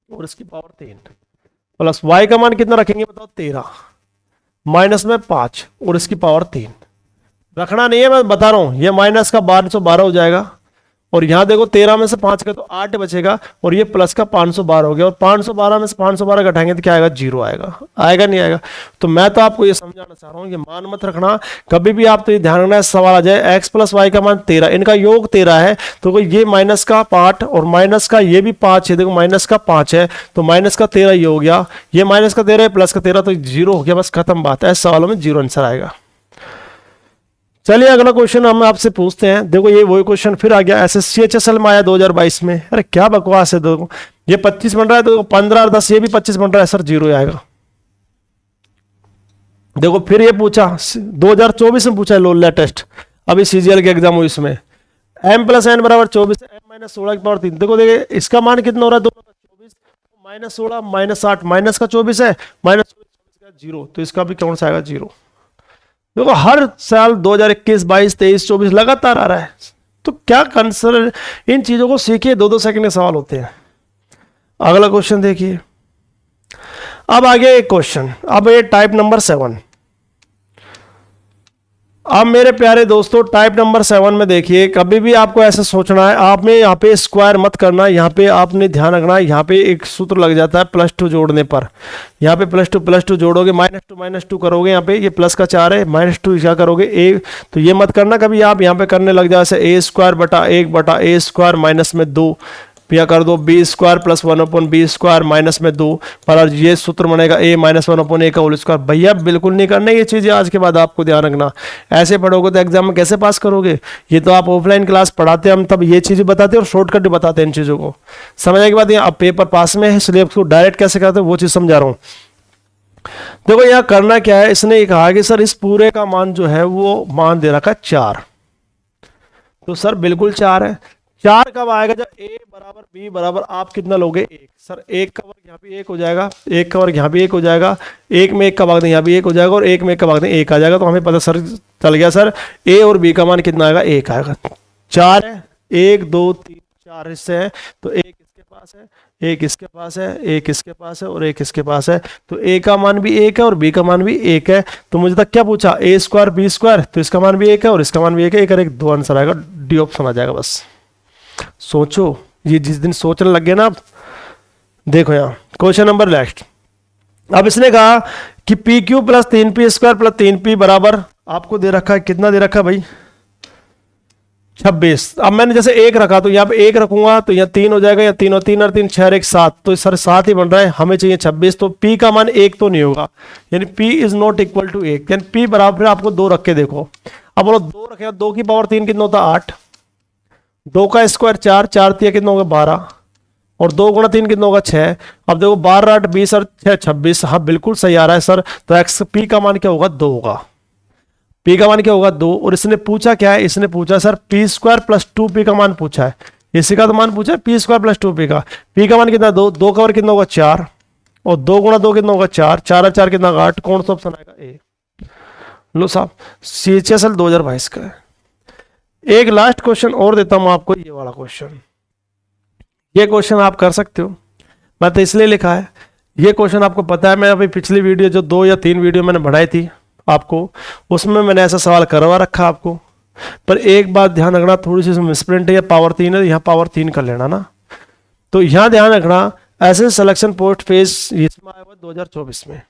और इसकी पावर 3 प्लस y का मान कितना रखेंगे बताओ 13 माइनस में 5 और इसकी पावर 3 रखना नहीं है, मैं बता रहा हूँ। ये माइनस का 1212 हो जाएगा और यहाँ देखो 13 में से 5 का तो 8 बचेगा और ये प्लस का 512 हो गया और 512 में से 512 घटाएंगे तो क्या आएगा 0 आएगा। आएगा नहीं आएगा? तो मैं तो आपको ये समझाना चाह रहा हूँ, ये मान मत रखना कभी भी। आप तो ये ध्यान रखना सवाल आ जाए x प्लस वाई का मान 13, इनका योग 13 है तो ये माइनस का 5 और माइनस का ये भी 5 है, देखो माइनस का 5 है तो माइनस का 13 ये हो गया, ये माइनस का 13 प्लस का 13 तो 0 हो गया, बस खत्म बात है। सवालों में 0 आंसर आएगा। चलिए अगला क्वेश्चन हम आपसे पूछते हैं। देखो ये वही क्वेश्चन फिर आ गया, एसएससी एचएसएल में आया 2022 में। अरे क्या बकवास है, देखो ये 25 बन रहा है तो 15 और 10 ये भी 25 बन रहा है सर, 0 आएगा। देखो फिर ये पूछा 2024 में पूछा है लोल टेस्ट, अभी सीजीएल के एग्जाम हुई, इसमें m प्लस एन बराबर 24 m माइनस 16 की पावर 3। देखो देखिए इसका मान कितना हो रहा है, दोनों का 24 माइनस 16 माइनस 8 माइनस का 24 है माइनस 24 का 0, तो इसका भी कौन सा आएगा 0। देखो हर साल 2021 22 23 24 लगातार आ रहा है, तो क्या कंसर्न, इन चीजों को सीखिए, 2-2 सेकंड के सवाल होते हैं। अगला क्वेश्चन देखिए, अब आगे एक क्वेश्चन, अब ये टाइप नंबर 7। अब मेरे प्यारे दोस्तों टाइप नंबर 7 में देखिए, कभी भी आपको ऐसा सोचना है, आपने यहाँ पे स्क्वायर मत करना, यहाँ पे आपने ध्यान रखना है, यहाँ पे एक सूत्र लग जाता है +2 जोड़ने पर। यहाँ पे +2 जोड़ोगे -2 करोगे, यहाँ पे ये प्लस का 4 है -2 क्या करोगे 1, तो ये मत करना कभी आप यहाँ पे करने लग जाए a² बटा 1 बटा a² माइनस में 2 या कर दो b² प्लस 1/b² माइनस में 2 पर ये सूत्र बनेगा a माइनस 1/a का होल स्क्वायर। भैया बिल्कुल नहीं करना ये चीज़ें, आज के बाद आपको ध्यान रखना। ऐसे पढ़ोगे तो एग्जाम में कैसे पास करोगे? ये तो आप ऑफलाइन क्लास पढ़ाते हैं, हम तब ये चीज़ें बताते हैं और शॉर्टकट भी बताते हैं इन चीज़ों को। समझने के बाद अब पेपर पास में है इसलिए उसको डायरेक्ट कैसे करते हैं वो चीज़ समझा रहा हूँ। देखो यहाँ करना क्या है, इसने कहा कि सर इस पूरे का मान जो है वो मान दे रखा है 4, तो सर बिल्कुल 4 है। 4 कब आएगा? जब a बराबर b बराबर आप कितना लोगे 1। सर 1 का वर्ग यहाँ भी 1 हो जाएगा, 1 का वर्ग यहाँ भी 1 हो जाएगा, 1 में 1 का भाग दें यहाँ भी 1 हो जाएगा और 1 में 1 का भाग दें 1 आ जाएगा। तो हमें पता सर चल गया सर a और b का मान कितना आएगा 1 आएगा। 4 है, 1 2 3 4 हिस्से हैं तो 1 इसके पास है, 1 इसके पास है, 1 इसके पास है और 1 इसके पास है, तो a का मान भी 1 है और b का मान भी 1 है। तो मुझे तक क्या पूछा a² b², तो इसका मान भी 1 है और इसका मान भी 1 है, 1 और 1 2 आंसर आएगा, डी ऑप्शन आ जाएगा। बस सोचो, ये जिस दिन सोचने लग गए ना आप। देखो यहाँ क्वेश्चन नंबर नेक्स्ट, अब इसने कहा कि PQ plus 3P² plus 3P बराबर आपको दे रखा है, कितना दे रखा है भाई 26। अब मैंने जैसे 1 रखा तो यहाँ पे 1 रखूंगा तो यहाँ 3 हो जाएगा, या 3 और 3 और 3 6 और 1 7, तो सर 7 ही बन रहा है, हमें चाहिए 26। तो P का मान 1 तो नहीं होगा, यानी P is not equal to 1, यानी P बराबर आपको 2 रख के देखो। अब बोलो 2 रखे, 2 की पावर 3 कितना होता है 8, 2 का स्क्वायर 4, 4 3 कितना होगा 12 और 2 गुणा 3 कितना होगा 6। अब देखो 12 8 20 और 6 26, हाँ बिल्कुल सही आ रहा है सर। तो एक्स P का मान क्या होगा 2 होगा, P का मान क्या होगा 2। और इसने पूछा क्या है, इसने पूछा सर P² प्लस 2P का मान पूछा है, इसी का तो मान पूछा है P² प्लस 2P का। P का मान कितना 2, 2 का वर्ग कितना होगा 4 और 2 गुणा 2 कितना होगा 4, 4 और 4 कितना होगा 8, कौन सा ऑप्शन आएगा ए। लो साहब CHSL 2022 का है। एक लास्ट क्वेश्चन और देता हूं आपको, ये वाला क्वेश्चन, ये क्वेश्चन आप कर सकते हो, मैं तो इसलिए लिखा है, ये क्वेश्चन आपको पता है, मैं अभी पिछली वीडियो जो 2 या 3 वीडियो मैंने बढ़ाई थी आपको, उसमें मैंने ऐसा सवाल करवा रखा आपको। पर एक बात ध्यान रखना, थोड़ी सी मिसप्रिंट है, पावर 3 है, यहाँ पावर 3 कर लेना ना। तो यहाँ ध्यान रखना, ऐसे सिलेक्शन पोस्ट फेज इसमें आया हुआ 2024 में।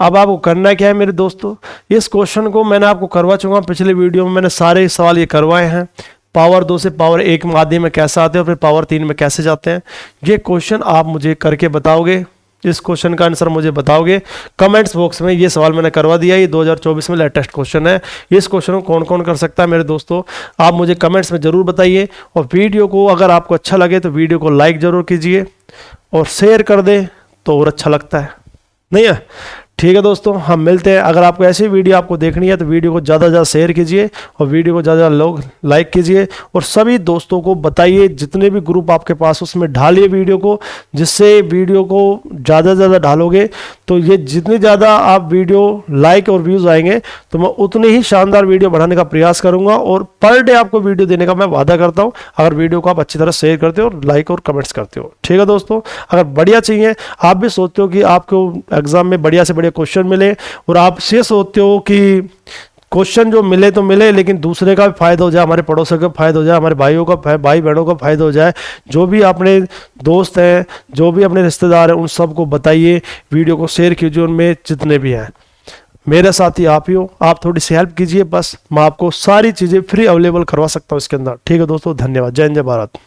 अब आपको करना क्या है मेरे दोस्तों, इस क्वेश्चन को मैंने आपको करवा चुका, पिछले वीडियो में मैंने सारे सवाल ये करवाए हैं। पावर 2 से पावर 1 माध्यम में कैसे आते हैं और फिर पावर 3 में कैसे जाते हैं, ये क्वेश्चन आप मुझे करके बताओगे, इस क्वेश्चन का आंसर मुझे बताओगे कमेंट्स बॉक्स में। ये सवाल मैंने करवा दिया, ये 2024 में लेटेस्ट क्वेश्चन है। इस क्वेश्चन को कौन कौन कर सकता है मेरे दोस्तों, आप मुझे कमेंट्स में ज़रूर बताइए। और वीडियो को अगर आपको अच्छा लगे तो वीडियो को लाइक ज़रूर कीजिए और शेयर कर दें तो और अच्छा लगता है, नहीं है? ठीक है दोस्तों, हम मिलते हैं। अगर आपको ऐसी वीडियो आपको देखनी है तो वीडियो को ज़्यादा से ज़्यादा शेयर कीजिए और वीडियो को ज़्यादा लोग लाइक कीजिए और सभी दोस्तों को बताइए, जितने भी ग्रुप आपके पास उसमें डालिए वीडियो को, जिससे वीडियो को ज़्यादा से ज़्यादा डालोगे तो ये जितनी ज़्यादा आप वीडियो लाइक और व्यूज़ आएंगे तो मैं उतनी ही शानदार वीडियो बनाने का प्रयास करूँगा और पर डे आपको वीडियो देने का मैं वादा करता हूँ, अगर वीडियो को आप अच्छी तरह शेयर करते हो और लाइक और कमेंट्स करते हो। ठीक है दोस्तों, अगर बढ़िया चाहिए, आप भी सोचते हो कि आपको एग्जाम में बढ़िया से बढ़िया क्वेश्चन मिले और आप ये सोचते हो कि क्वेश्चन जो मिले तो मिले लेकिन दूसरे का भी फायदा हो जाए, हमारे पड़ोसियों का फायदा हो जाए, हमारे भाइयों का भाई बहनों का फायदा हो जाए, जो भी अपने दोस्त हैं, जो भी अपने रिश्तेदार हैं, उन सबको बताइए, वीडियो को शेयर कीजिए, उनमें जितने भी हैं। मेरे साथी आप ही हो, आप थोड़ी सी हेल्प कीजिए, बस मैं आपको सारी चीज़ें फ्री अवेलेबल करवा सकता हूँ इसके अंदर। ठीक है दोस्तों, धन्यवाद। जय हिंद, जय भारत।